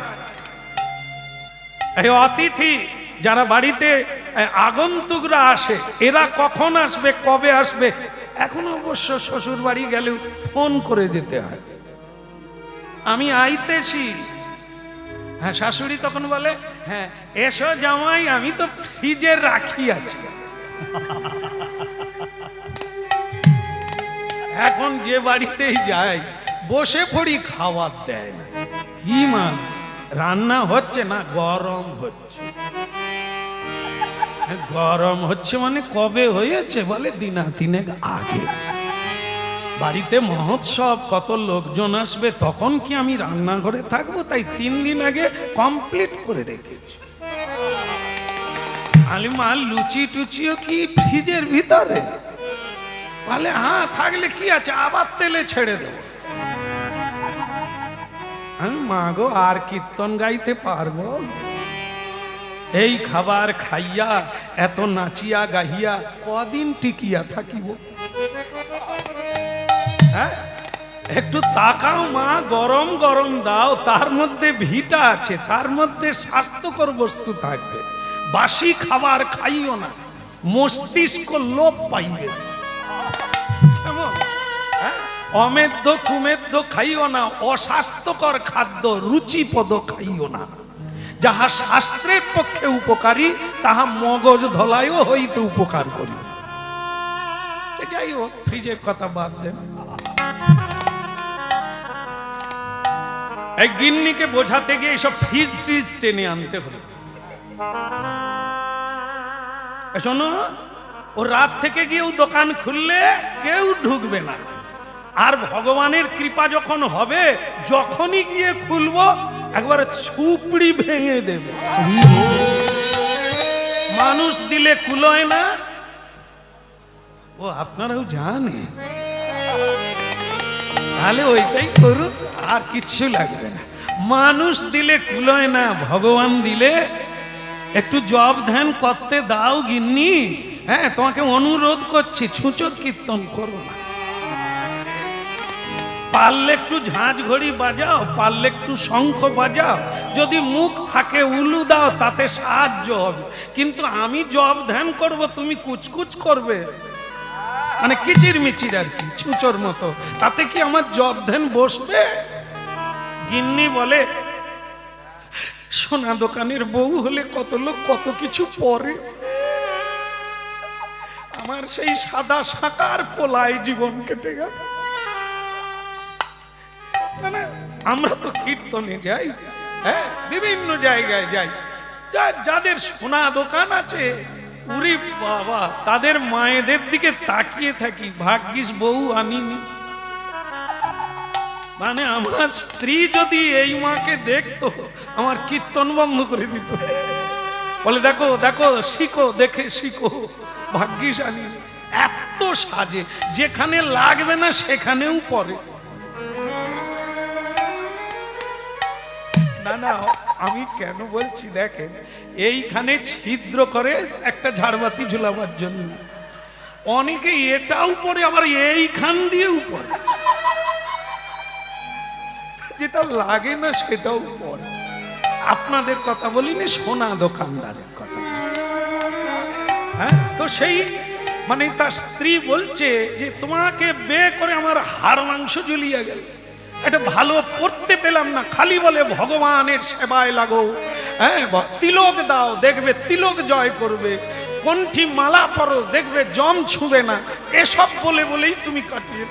এই অতিথি যারা বাড়িতে আগন্তুকরা আসে, এরা কখন আসবে, কবে আসবে, এখন অবশ্য শ্বশুর বাড়ি গেলেও ফোন করে যেতে হয়, আমি আইতেছি। হ্যাঁ, শাশুড়ি তখন বলে, হ্যাঁ এসো জামাই, আমি তো ফ্রিজে রাখি আছি। এখন যে বাড়িতেই যাই বসে পড়ি, খাবার দেয় না। কি মা, রান্না হচ্ছে না, গরম হচ্ছে। গরম হচ্ছে মানে কবে হয়েছে, বলে দিনা তিনেক আগে। বাড়িতে মহোৎসব, কত লোকজন আসবে, তখন কি আমি রান্নাঘরে থাকবো? তাই 3 দিন আগে কমপ্লিট করে রেখেছি। আলি মা, লুচি টুচিও কি ফ্রিজের ভিতরে? বলে হ্যাঁ, থাকলে কি আছে, আবার তেলে ছেড়ে দেবো। মা গো, আর কীর্তন গাইতে পারবো? এই খাবার খাইয়া, এত নাচিয়া গাহিয়া কদিন টিকিয়া থাকিব? হ্যাঁ, একটু তাকাও মা, গরম গরম দাও, তার মধ্যে ভিটা আছে, তার মধ্যে স্বাস্থ্যকর বস্তু থাকবে। বাসি খাবার খাইও না, মস্তিষ্ক লোপ পাইবে। কেমন? হ্যাঁ, অমেদ্য কুমেদ্য খাইও না, অস্বাস্থ্যকর খাদ্য রুচিপদ খাইও না। যাহা শাস্ত্রের পক্ষে উপকারী, তাহা মগজ ধলায়ও হইতে উপকার করি। যাই হোক, ফ্রিজের কথা বাদ দেন। এই গিন্নিকে বোঝাতে গিয়ে এইসব ফ্রিজ ফ্রিজ টেনে আনতে হলো। শোনো, ও রাত থেকে গিয়েও দোকান খুললে কেউ ঢুকবে না। আর ভগবানের কৃপা যখন হবে, যখনই গিয়ে খুলবো একবারে ছুপড়ি ভেঙে দেবে। মানুষ দিলে কুলোয় না, ও আপনারাও জানে, তাহলে ওইটাই করুন, আর কিচ্ছু লাগবে না। মানুষ দিলে কুলোয় না, ভগবান দিলে একটু জব ধ্যান করতে দাও গিন্নি। হ্যাঁ, তোমাকে অনুরোধ করছি, ছুঁচোর কীর্তন করো না। পারলে একটু ঝাঁঝ ঘড়ি বাজাও, পারলে একটু শঙ্খ বাজাও, যদি মুখ থাকে উলু দাও, তাতে সাহায্য হবে। কিন্তু আমি জব ধ্যান করব, তুমি কুচকুচ করবে, মানে কিচির মিচির আর কি, ছুঁচোর মতো, তাতে কি আমার জব ধ্যান বসবে? গিন্নি বলে, সোনা দোকানের বউ হলে কত লোক কত কিছু পরে, আমার সেই সাদা সাকার পোলায় জীবন কেটে গেল। আমরা তো কীর্তনে যাই, হ্যাঁ, বিভিন্ন জায়গায় যাই, যাদের সোনা দোকান আছে, উরি বাবা, তাদের মায়েদের দিকে তাকিয়ে থাকি, ভাগ্যিস বউ আনিনি। মানে আমার স্ত্রী যদি এই মাকে দেখতো, আমার কীর্তন বন্ধ করে দিত। বলে দেখো দেখো, শিখো, দেখে শিখো, ভাগ্যিস আনিনি। এত সাজে, যেখানে লাগবে না সেখানেও পরে। না না, আমি কেন বলছি দেখেন, এইখানে ছিদ্র করে একটা ঝাড়বাতি ঝুলাবার জন্য, অনেকে এটাও পরে, আবার এইখান দিয়েও পরে, যেটা লাগে না সেটাও পরে। আপনাদের কথা বলিনি, সোনা দোকানদারের কথা। হ্যাঁ, তো সেই মানে তার স্ত্রী বলছে যে তোমাকে বিয়ে করে আমার হাড় মাংস জ্বলিয়ে গেল, এটা ভালো পড়তে পেলাম না, খালি বলে ভগবানের সেবায় লাগো, হ্যাঁ, তিলক দাও, দেখবে তিলক জয় করবে, কণ্ঠী মালা পরো, দেখবে জম ছুঁবে না, এসব বলে বলেই তুমি কাটিয়ে,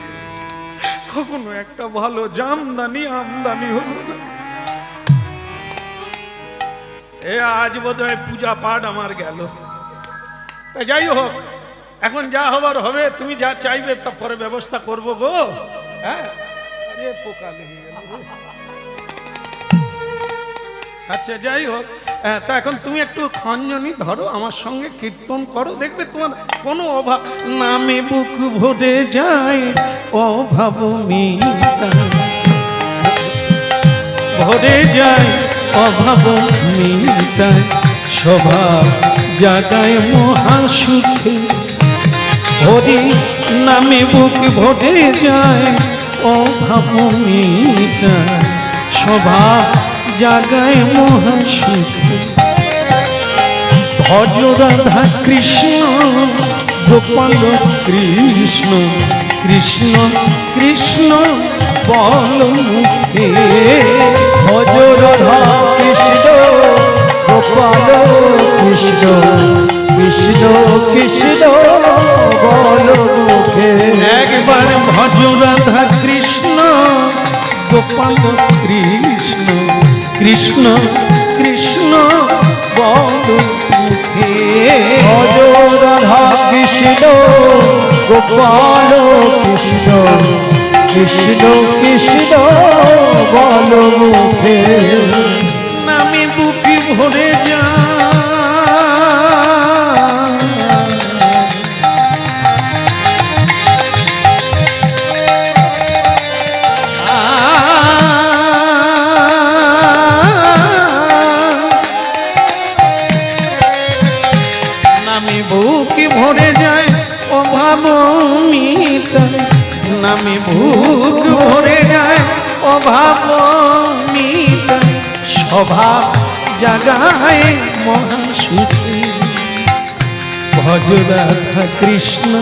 কখনো একটা ভালো জামদানি আমদানি হলো না। এ আজ বোধহয় পূজা পাঠ আমার গেল। তাই যাই হোক, এখন যা হবার হবে, তুমি যা চাইবে তা পরে ব্যবস্থা করবো গো। হ্যাঁ, পোকা লেগে গেল। আচ্ছা যাই হোক, তা এখন তুমি একটু খঞ্জনি ধরো, আমার সঙ্গে কীর্তন করো, দেখবে তোমার কোনো অভাব, নামে বুক ভরে যায় অভাব মিটায়, ভরে যায় অভাব মিটায়, স্বভাব জাগায় মহাসুখে, হরি নামে বুক ভরে যায় অভাব মিটায়, স্বভাব জাগায় মহাসুখে। ভজ রাধা কৃষ্ণ গোপাল কৃষ্ণ কৃষ্ণ কৃষ্ণ বল মুখে ভজ রাধা কৃষ্ণ গোপাল কৃষ্ণ কৃষ্ণ কৃষ্ণ বল মুখে একবার ভজ রাধা কৃষ্ণ গোপাল কৃষ্ণ কৃষ্ণ কৃষ্ণ বল মুখে ভজ রাধা কৃষ্ণ গোপাল কৃষ্ণ কৃষ্ণ কৃষ্ণ বল মুখে নামে বুকে ভরে যা নামে বুকে ভরে যায় অভাব মিটায় নামে বুক ভরে যায় অভাব মিটায় স্বভাব জাগায় মহাসুখী ভজ রাধা কৃষ্ণ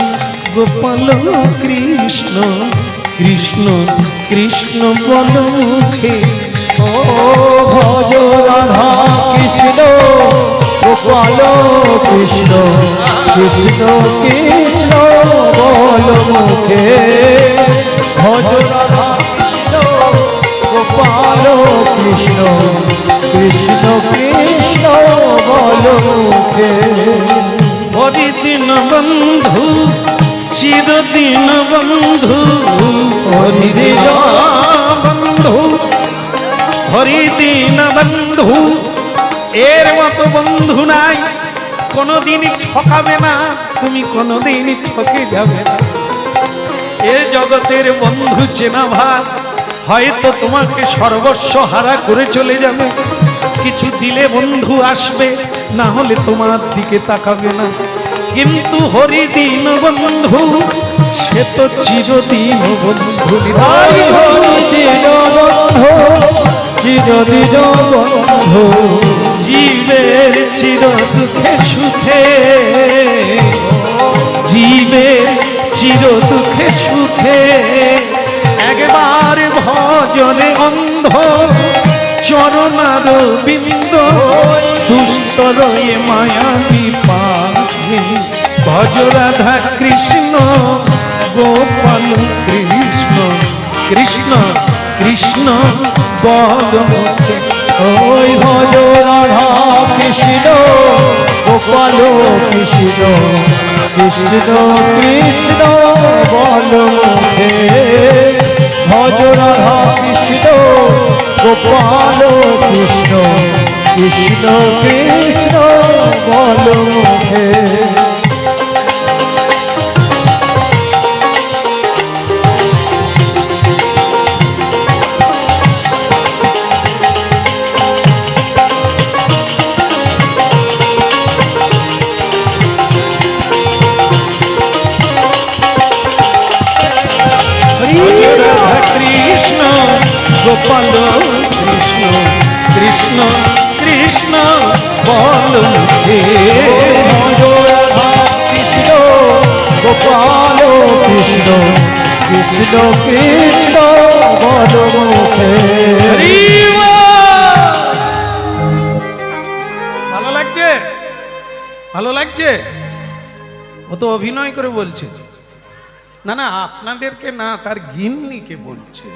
গোপাল কৃষ্ণ কৃষ্ণ কৃষ্ণ বল মুখে ও ভজ রাধা কৃষ্ণ গোপাল কৃষ্ণ কৃষ্ণ কৃষ্ণ বল মুখে ভজ রাধা কৃষ্ণ গোপাল কৃষ্ণ কৃষ্ণ কৃষ্ণ বল মুখে হরিদিন বন্ধু চিরদিন বন্ধু হরিদিন বন্ধু হরিদিন বন্ধু এর মতো বন্ধু নাই কোনোদিন ঠকাবে না তুমি কোনোদিন ঠকে যাবে না এ জগতের বন্ধু চেনা ভার হয়তো তোমাকে সর্বস্ব হারা করে চলে যাবে কিছু দিলে বন্ধু আসবে না হলে তোমার দিকে তাকাবে না কিন্তু হরিদিন বন্ধু সে তো চিরদিন বন্ধু ভাই হরিদিন বন্ধু চিরদিন বন্ধু জীবের চির দুঃখে সুখে জীবের চির দুঃখে সুখে একবার ভজনে অন্ধ চরণার বিন্দ দুস্তর এ মায়াবী পাখি ভজ রাধা কৃষ্ণ গোপাল কৃষ্ণ কৃষ্ণ কৃষ্ণ বল মুখে ওই ভজ রাধা কৃষ্ণ গোপাল কৃষ্ণ কৃষ্ণ কৃষ্ণ বল মুখে ভজ রাধা কৃষ্ণ গোপাল কৃষ্ণ কৃষ্ণ কৃষ্ণ বল মুখে কৃষ্ণ গোপাল কৃষ্ণ কৃষ্ণ কৃষ্ণ বল মুখে ভজ রাধা কৃষ্ণ গোপাল কৃষ্ণ কৃষ্ণ কৃষ্ণ বল মুখে ভালো লাগছে ভালো লাগছে ও তো অভিনয় করে বলছে না না আপনাদেরকে না তার গিন্নিকে বলছে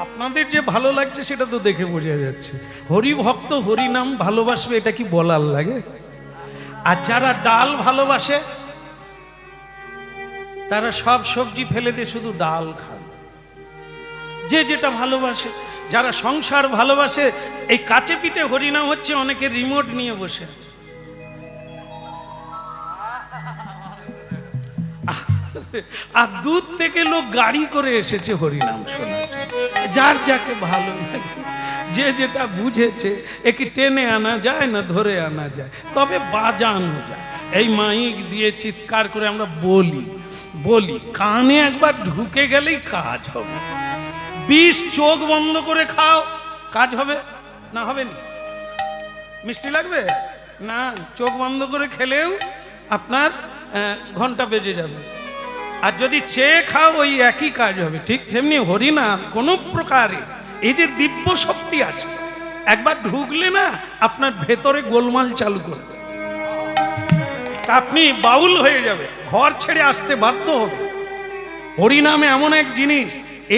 আপনাদের যে ভালো লাগছে সেটা তো দেখে বোঝা যাচ্ছে হরি ভক্ত হরি নাম ভালোবাসবে এটা কি বলার লাগে আর যারা ডাল ভালোবাসে তারা সব সবজি ফেলে দিয়ে শুধু ডাল খায় যে যেটা ভালোবাসে যারা সংসার ভালোবাসে এই কাছে পিঠে হরিনাম হচ্ছে অনেকে রিমোট নিয়ে বসে আছে আর দূর থেকে লোক গাড়ি করে এসেছে হরিনাম শোনার জন্য। যার যাকে ভালো লাগে যে যেটা বুঝেছে একে টেনে আনা যায় না ধরে আনা যায় তবে বাজানো যায় এই মাইক দিয়ে চিৎকার করে আমরা বলি বলি কানে একবার ঢুকে গেলেই কাজ হবে 20 চোখ বন্ধ করে খাও কাজ হবে না হবে না মিষ্টি লাগবে না, চোখ বন্ধ করে খেলেও আপনার ঘন্টা বেজে যাবে। আর যদি চেয়ে খাও ওই একই কাজ হবে। ঠিক তেমনি হরিনাম কোনো প্রকারে এই যে দিব্য শক্তি আছে, একবার ঢুকলে না আপনার ভেতরে গোলমাল চালু করে দেবে। তা আপনি বাউল হয়ে যাবে, ঘর ছেড়ে আসতে বাধ্য হবে। হরিনামে এমন এক জিনিস,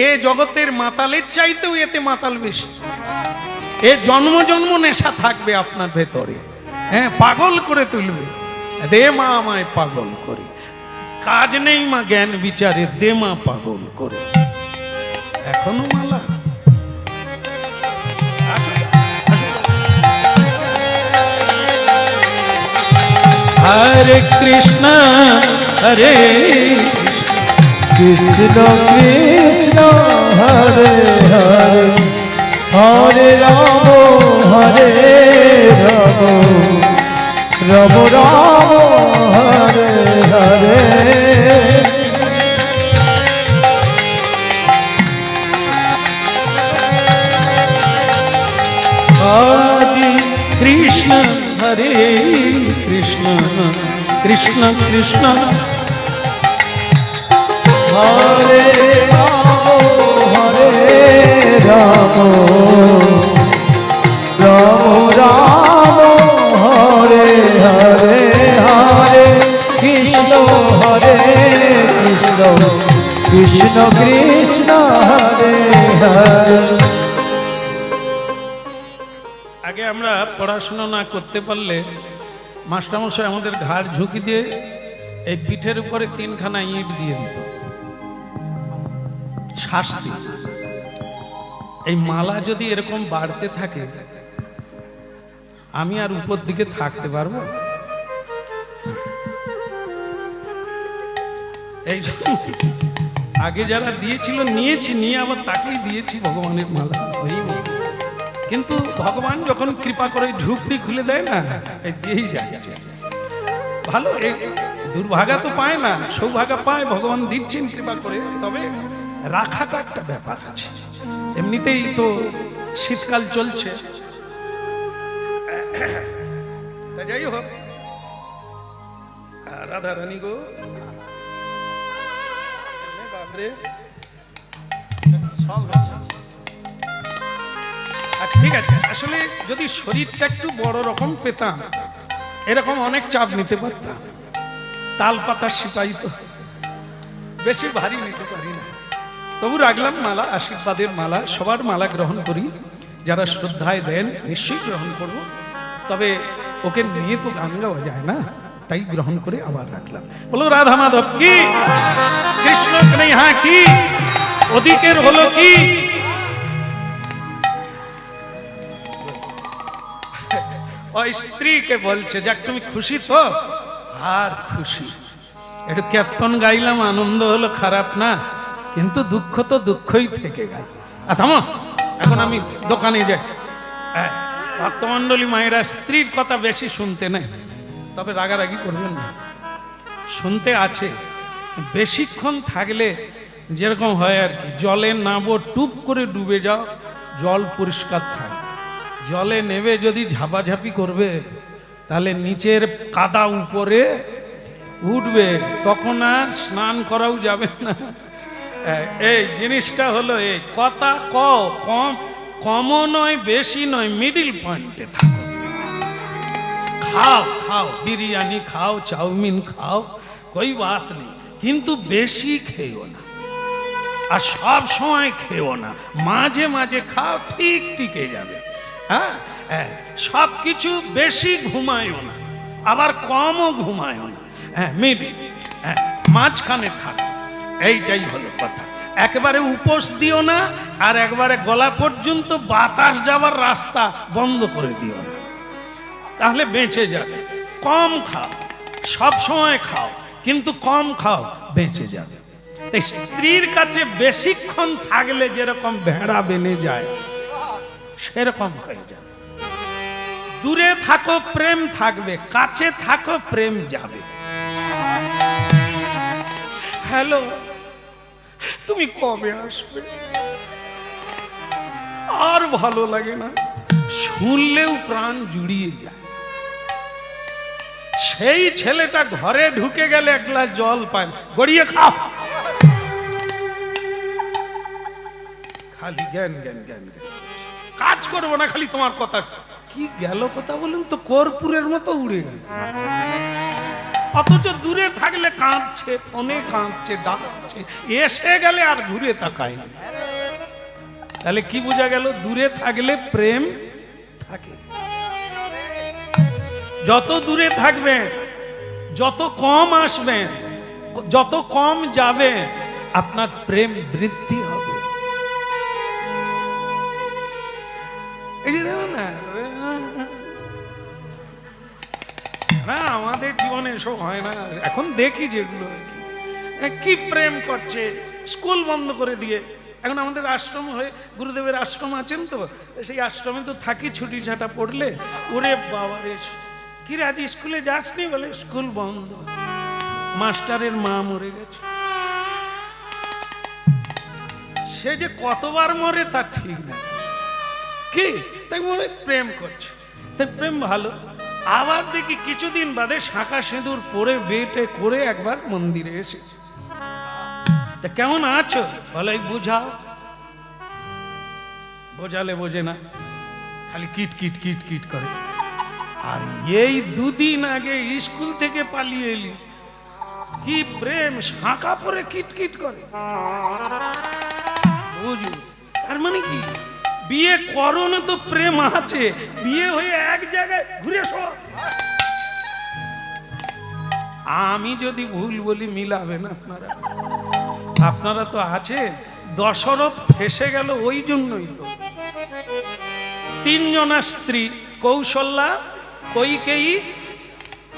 এ জগতের মাতালের চাইতেও এতে মাতাল বেশি। এ জন্ম জন্ম নেশা থাকবে আপনার ভেতরে, হ্যাঁ, পাগল করে তুলবে। দে মা আমায় পাগল করে, কাজ নেই মা জ্ঞান বিচারে, দে মা পাগল করে। এখনো মালা হরে কৃষ্ণ হরে কৃষ্ণ কৃষ্ণ হরে হরে হরে রাম হরে রাম রাম রাম হরে হরে। হরে কৃষ্ণ হরে কৃষ্ণ কৃষ্ণ কৃষ্ণ হরে রাম হরে রাম রাম রাম হরে হরে হরে কৃষ্ণ হরে কৃষ্ণ কৃষ্ণ কৃষ্ণ হরে হরে। আগে আমরা পড়াশোনা না করতে পারলে মাস্টারমশাই আমাদের ঘাড় ঝুঁকি দিয়ে এই পিঠের উপরে 3খানা ইট দিয়ে দিত, শাস্তি। এই মালা যদি এরকম বাড়তে থাকে, আমি আর উপর দিকে থাকতে পারবো? এই জন্য আগে যারা দিয়েছিল নিয়েছি, নিয়ে আবার তাকেই দিয়েছি ভগবানের মালা। কিন্তু ভগবান যখন কৃপা করে ঝুপড়ি খুলে দেয় না, এই দিয়েই যাচ্ছে। ভালো, এই দুর্ভাগা তো পায় না, সৌভাগা পায়, ভগবান দিচ্ছেন কৃপা করে। তবে রাখাটা একটা ব্যাপার আছে। এমনিতেই তো শীতকাল চলছে, তা যাই হোক, রাধা রানী গো, বাপরে সব ঠিক আছে। আসলে যদি শরীরটা একটু বড় রকম পেতাম, এরকম অনেক চাপ নিতে পারতাম। তাল পাতার সিপাহী তো বেশি ভারী নিতে পারি না, তবু রাখলাম মালা, আশীর্বাদের মালা। সবার মালা গ্রহণ করি, যারা শ্রদ্ধায় দেন নিশ্চয়ই গ্রহণ করব। তবে ওকে নিয়ে তো গান গাওয়া যায় না, তাই গ্রহণ করে আবার রাখলাম। বলো রাধা মাধব কি, কৃষ্ণ কনৈয়া কি, ওদিকের হলো কি। ওই স্ত্রীকে বলছে, যাক তুমি খুশি তো? আর খুশি, একটু কীর্তন গাইলাম, আনন্দ হলো, খারাপ না, কিন্তু দুঃখ তো দুঃখই থেকে গেল। থামো, এখন আমি দোকানে যাই। ভক্তমণ্ডলী মায়েরা স্ত্রীর কথা বেশি শুনতে নেই, তবে রাগারাগি করবেন না, শুনতে আছে। বেশিক্ষণ থাকলে যেরকম হয় আর কি, জলে নামো, টুপ করে ডুবে যাও, জল পরিষ্কার থাকবে। জলে নেবে যদি ঝাপাঝাপি করবে, তাহলে নিচের কাদা উপরে উঠবে, তখন আর স্নান করাও যাবে না। এই জিনিসটা হলো এই কথা, কমও নয় বেশি নয়, মিডিল পয়েন্টে থাকো। খাও খাও, বিরিয়ানি খাও, চাউমিন খাও, কোই বাত নেই, কিন্তু বেশি খেও না, আর সব সময় খেও না, মাঝে মাঝে খাও, ঠিক টিকে যাবে। হ্যাঁ, সব কিছু বেশি ঘুমায়ও না, আবার কমও ঘুমায়ও না, হ্যাঁ মিডিল, হ্যাঁ মাঝখানে থাকো, এইটাই হলো কথা। একবারে উপোস দিও না, আর একবারে গলা পর্যন্ত বাতাস যাওয়ার রাস্তা বন্ধ করে দিও না, তাহলে বেঁচে যাবে। কম খাও, সব সময় খাও, কিন্তু কম খাও, বেঁচে যাবে। তাই স্ত্রীর কাছে বেশিক্ষণ থাকলে যেরকম ভেড়া বেনে যায়, সেরকম হয়ে যাবে। দূরে থাকো প্রেম থাকবে, কাছে থাকো প্রেম যাবে। হ্যালো, তুমি কবে আসবে? আর ভালো লাগে না, শুনলেও প্রাণ জুড়িয়ে যায়। সেই ছেলেটা ঘরে ঢুকে গেলে এক গ্লাস জল পায় না, গড়িয়ে খাও। খালি জ্ঞান জ্ঞান জ্ঞান জ্ঞান। কাজ করবো না, খালি তোমার কথা। কি গেল কথা বলুন তো, কর্পূরের মতো উড়ে গেল। অথচ দূরে থাকলে কাঁদছে, ফোনে কাঁদছে, ডাকছে, এসে গেলে আর ঘুরে তাকায় না। তাহলে কি বোঝা গেল? দূরে থাকলে প্রেম থাকে। যত দূরে থাকবেন, যত কম আসবেন, যত কম যাবে, আপনার প্রেম বৃদ্ধি হবে। এই যে দেখুন না, না আমাদের জীবনে এসব হয় না। এখন দেখি যেগুলো আর কি প্রেম করছে, স্কুল বন্ধ করে দিয়ে। এখন আমাদের আশ্রম হয়ে, গুরুদেবের আশ্রম আছেন তো, সেই আশ্রমে তো থাকি ছুটি ছাটা পড়লে। ওরে বাবা রে, কি রে আজ স্কুলে যাসনি? বলে স্কুল বন্ধ, মাস্টারের মা মরে গেছে। সে যে কতবার মরে তার ঠিক না। কি তাই বলে প্রেম করছে, তাই প্রেম ভালো। আবার দেখি কিছুদিন বাদে শাঁখা সিঁদুর পরে বেটে করে একবার মন্দিরে এসেছে। তা কেমন আছো? বলে বুঝাও। বোঝালে বোঝে না, খালি কিট কিট কিট কিট করে। আর এই দুদিন আগে স্কুল থেকে পালিয়ে এলি, কি প্রেম, শাঁখা পরে কিট কিট করে। বুঝু তার মানে কি? বিয়ে করো না তো প্রেম আছে, বিয়ে হয়ে এক জায়গায় ঘুরে এসো। আমি যদি ভুল বলি মিলাবেন আপনারা। আপনারা তো আছেন। দশরথ ফেসে গেল ওই জন্যই তো। তিনজনা স্ত্রী, কৌশল্যা, কৈকেয়ী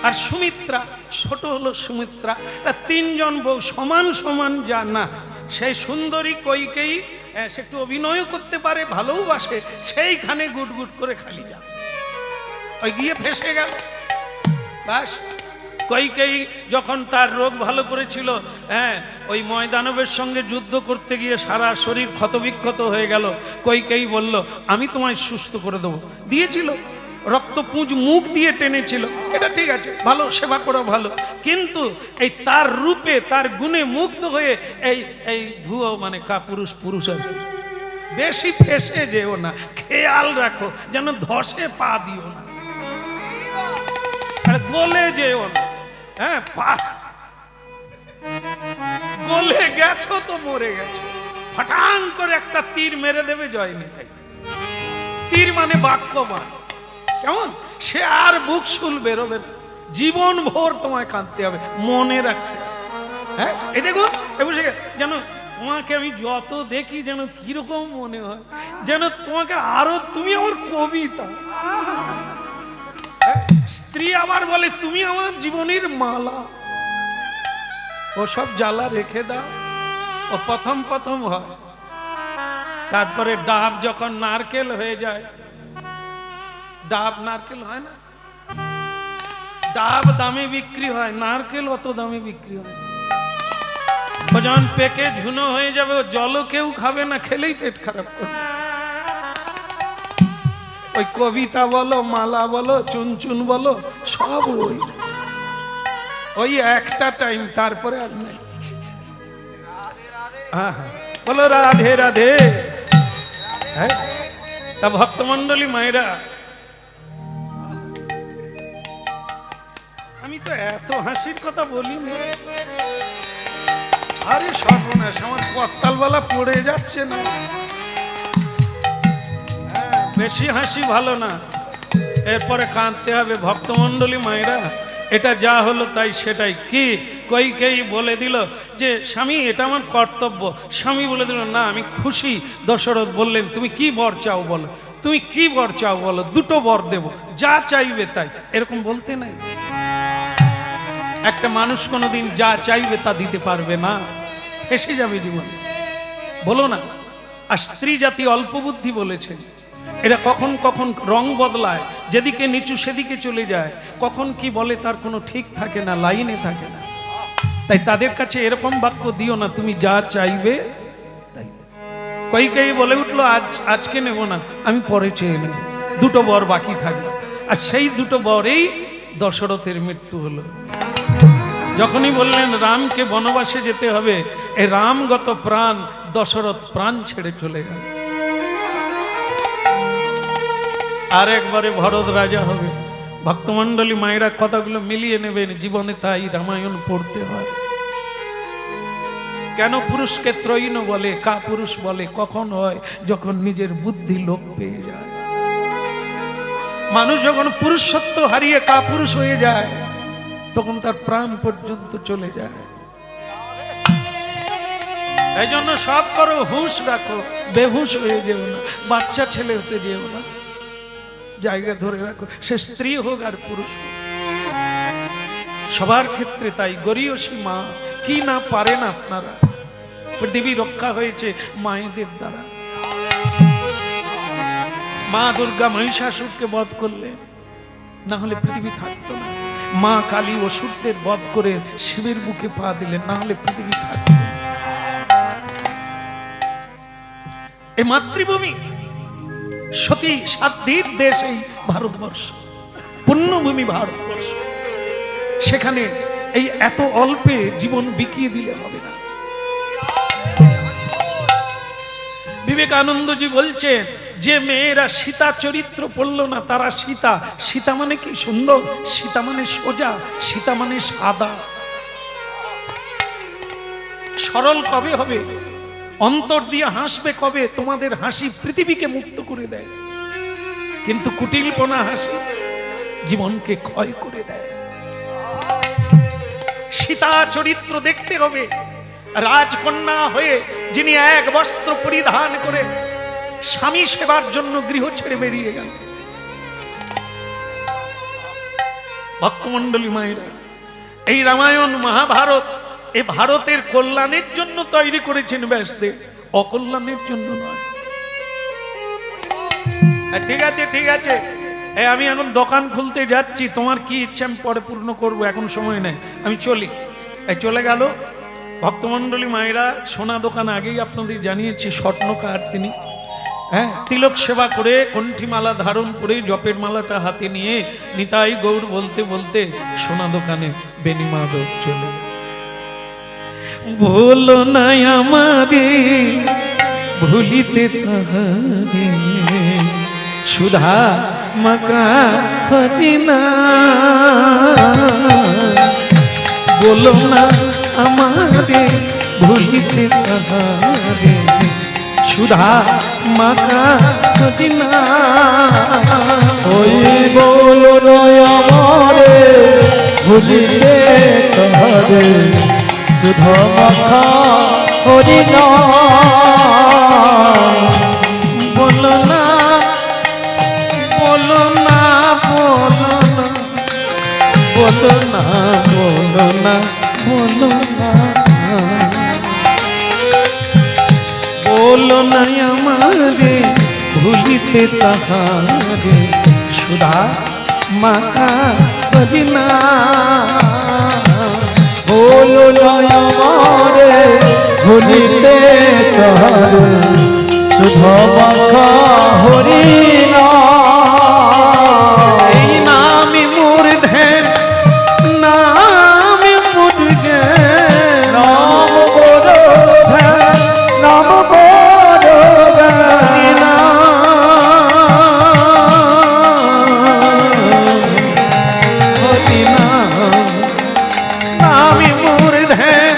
আর সুমিত্রা। ছোট হলো সুমিত্রা। তা তিনজন বউ সমান সমান যা না, সেই সুন্দরী কৈকেয়ী সে একটু অভিনয় করতে পারে, ভালোবাসে, সেইখানে গুট গুট করে খালি যা ওই গিয়ে ফেসে গেল। বাস কৈকেয়ী যখন তার রোগ ভালো করেছিল, ওই ময়দানবের সঙ্গে যুদ্ধ করতে গিয়ে সারা শরীর ক্ষতবিক্ষত হয়ে গেল। কৈকেয়ী বলল আমি তোমায় সুস্থ করে দেবো, দিয়েছিল। রক্তপুঁজ মুখ দিয়ে টেনেছিল, এটা ঠিক আছে, ভালো, সেবা করা ভালো। কিন্তু এই তার রূপে, তার গুণে মুগ্ধ হয়ে এই ভুয়ো মানে পুরুষ পুরুষ আছে, বেশি ফেসে যেও না, খেয়াল রাখো যেন ধসে পা দিও না, গলে যেও না। পা গলে গেছো তো মরে গেছো। ফটাং করে একটা তীর মেরে দেবে জয় নিতাই। তীর মানে বাক্যবান। কেমন? সে আর বুক শুল বেরোবে না, জীবন ভোর তোমায় কাঁদতে হবে, মনে রাখতে হবে। এই দেখো যেন তোমাকে আমি যত দেখি যেন কিরকম মনে হয়, যেন তোমাকে আরো, তুমি আমার কবিতা। স্ত্রী আবার বলে তুমি আমার জীবনের মালা। ও সব জ্বালা রেখে দাও, ও প্রথম প্রথম হয়। তারপরে ডাব যখন নারকেল হয়ে যায়, ডাব নারকেল হয় না, ডাব দামে বিক্রি হয়, নারকেল অত দামে বিক্রি হয় না। ও যখন পেকে ঝুনো হয়ে যাবে, ও জলও কেউ খাবে না, খেলেই পেট খারাপ করবে। ওই কবিতা বলো, মালা বলো, চুনচুন বলো, সব ওই একটা টাইম, তারপরে আর নাই। বলো রাধে রাধে। তা ভক্তমন্ডলী মায়েরা, আমি তো এত হাসির কথা বলিনি। আরে সর্বনাশ, আমার করতালওয়ালা পড়ে যাচ্ছে না। বেশি হাসি ভালো না, এরপরে কাঁদতে হবে। ভক্তমন্ডলী মায়েরা, এটা যা হলো তাই সেটাই। কি কৈকেয়ী বলে দিল যে স্বামী এটা আমার কর্তব্য। স্বামী বলে দিল না আমি খুশি। দশরথ বললেন তুমি কি বর চাও বলো, তুমি কি বর চাও বলো, দুটো বর দেব, যা চাইবে তাই। এরকম বলতে নাই। একটা মানুষ কোনোদিন যা চাইবে তা দিতে পারবে না, এসে যাবে জীবনে, বলো না। আর স্ত্রী জাতি অল্প বুদ্ধি বলেছে, এরা কখন কখন রং বদলায়, যেদিকে নিচু সেদিকে চলে যায়, কখন কি বলে তার কোনো ঠিক থাকে না, লাইনে থাকে না। তাই তাদের কাছে এরকম বাক্য দিও না, তুমি যা চাইবে তাই। কৈকেয়ী বলে উঠলো আজকে নেব না, আমি পরে চেয়ে নেব, দুটো বর বাকি থাকবে। আর সেই দুটো বরেই দশরথের মৃত্যু হলো। যখনই বললেন রামকে বনবাসে যেতে হবে, এই রামগত প্রাণ দশরথ প্রাণ ছেড়ে চলে গেল। আর একবারে ভরত রাজা হবে। ভক্তমণ্ডলী মায়েরা কথাগুলো মিলিয়ে নেবেন, জীবনে তাই রামায়ণ পড়তে হয়। কেন পুরুষকে ত্রয়ীন বলে, কা পুরুষ বলে? কখন হয়? যখন নিজের বুদ্ধি লোপ পেয়ে যায়। মানুষ যখন পুরুষত্ব হারিয়ে কা পুরুষ হয়ে যায়, তখন তার প্রাণ পর্যন্ত চলে যায়। এই জন্য সব করো, হুঁশ রাখো, বেহুশ হয়ে যেও না, বাচ্চা ছেলে হতে যেও না, জায়গা ধরে রাখো। সে স্ত্রী হোক আর পুরুষ হোক, সবার ক্ষেত্রে তাই। গরিয়সী মা কি না পারেন আপনারা? পৃথিবী রক্ষা হয়েছে মায়েদের দ্বারা। মা দুর্গা মহিষাসুরকে বধ করলেন, না হলে পৃথিবী থাকতো না। মা কালী অসুরদের বধ করে শিবের বুকে পা দিলেন, না হলে পৃথিবী থাকতো না। এই মাতৃভূমি সতী সাধ্যের দেশ এই ভারতবর্ষ, পুণ্যভূমি ভারতবর্ষ। সেখানে এই এত অল্পে জীবন বিকিয়ে দিলে হবে না। বিবেকানন্দজি বলছেন, যে মেয়েরা সীতা চরিত্র পড়ল না তারা সীতা। সীতা মানে কি সুন্দর, সীতা মানে সোজা, সীতা মানে সাদা। সরল কবে হবে? অন্তর দিয়ে হাসবে কবে? তোমাদের হাসি পৃথিবীকে মুক্ত করে দেয়, কিন্তু কুটিলপনা হাসি জীবনকে ক্ষয় করে দেয়। সীতা চরিত্র দেখতে হবে। রাজকন্যা হয়ে যিনি এক বস্ত্র পরিধান করে স্বামী সেবার জন্য গৃহ ছেড়ে বেরিয়ে গেল। ভক্তমণ্ডলী মায়েরা, এই রামায়ণ মহাভারত এই ভারতের কল্যাণের জন্য তৈরি করেছেন ব্যাসদেব, অকল্যাণের জন্য নয়। ঠিক আছে, ঠিক আছে, আমি এখন দোকান খুলতে যাচ্ছি, তোমার কি ইচ্ছা আমি পরে পূর্ণ করবো, এখন সময় নেই, আমি চলি। চলে গেল। ভক্তমণ্ডলী মায়েরা, সোনা দোকান আগেই আপনাদের জানিয়েছি, স্বর্ণকার তিনি। হ্যাঁ, তিলক সেবা করে কণ্ঠিমালা ধারণ করে জপের মালাটা হাতে নিয়ে নিতাই গৌর বলতে বলতে সোনা দোকানে বেনিমাধব চলে। বলো না আমারে ভুলিতে তাহারে, সুধা মাকা হরিনা। বলো না আমারে ভুলিতে তাহারে, সুধা মাকা হরিনা। ওই বলো নয় আমারে ভুলিতে তাহারে, সুধা মাখা হরিনা। বলো না, বলো না, বলো না, বলো না, বলো না, বলো না, বলো না আমারে ভুলিতে তাহারে, সুধা মাখা হরিনা। বলো নয় আমারে ভুলিতে তাহারে, সুধা মাখা হরিনা। এই নামে মোর ধ্যান, নামে মোর জ্ঞান, নাম বড় ধ্যান, নাম বড় জ্ঞান। নামে মোর ধ্যান,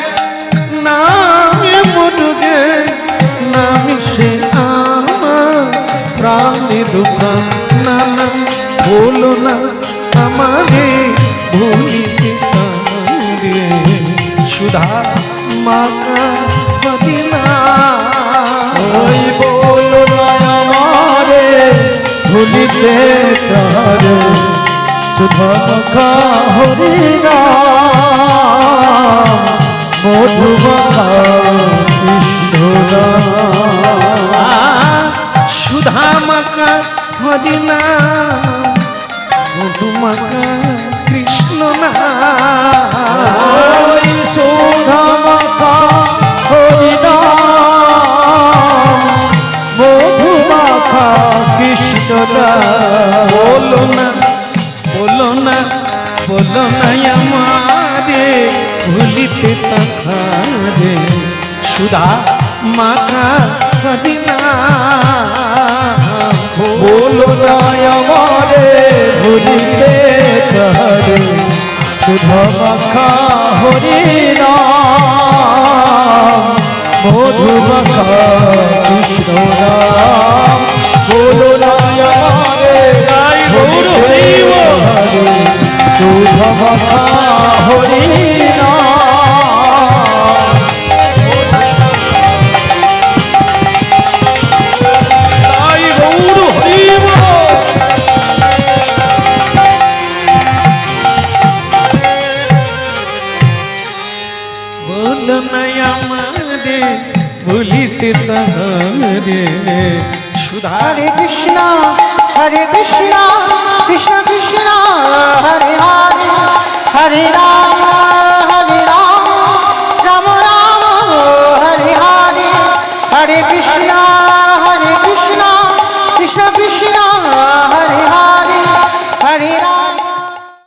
নামে মোর জ্ঞান, নামে সে আমার প্রাণে দোকান। নানা বলো না আমারে ভুলিতে তাহারে, সুধা মাকা হরিনা। ওই বলো নয় আমারে ভুলিতে তাহারে, সুধা মাখা হরিনা। মধুমাখা কৃষ্ণনা। সুধা মাকা হরিনা, মধুমাকা কৃষ্ণ না। ওই সুধা মাখা হরিনা, মধুমাখা কৃষ্ণনা। বলো না, বলো না বলো না আমারে ভুলিতে তাহারে সুধা মাখা কদিনা বলো না আমারে ভুলিতে তাহারে সুধা মাখা হরি নাম মধু মাখা কৃষ্ণ নাম বলো না আমারে ভুলিতে তাহারে সুধা মাখা হরি নাম তাই গৌর হরি বল। বলো না আমারে ভুলিতে তাহারে সুধা হরে কৃষ্ণ কৃষ্ণ কৃষ্ণ হরে হরে হরে রাম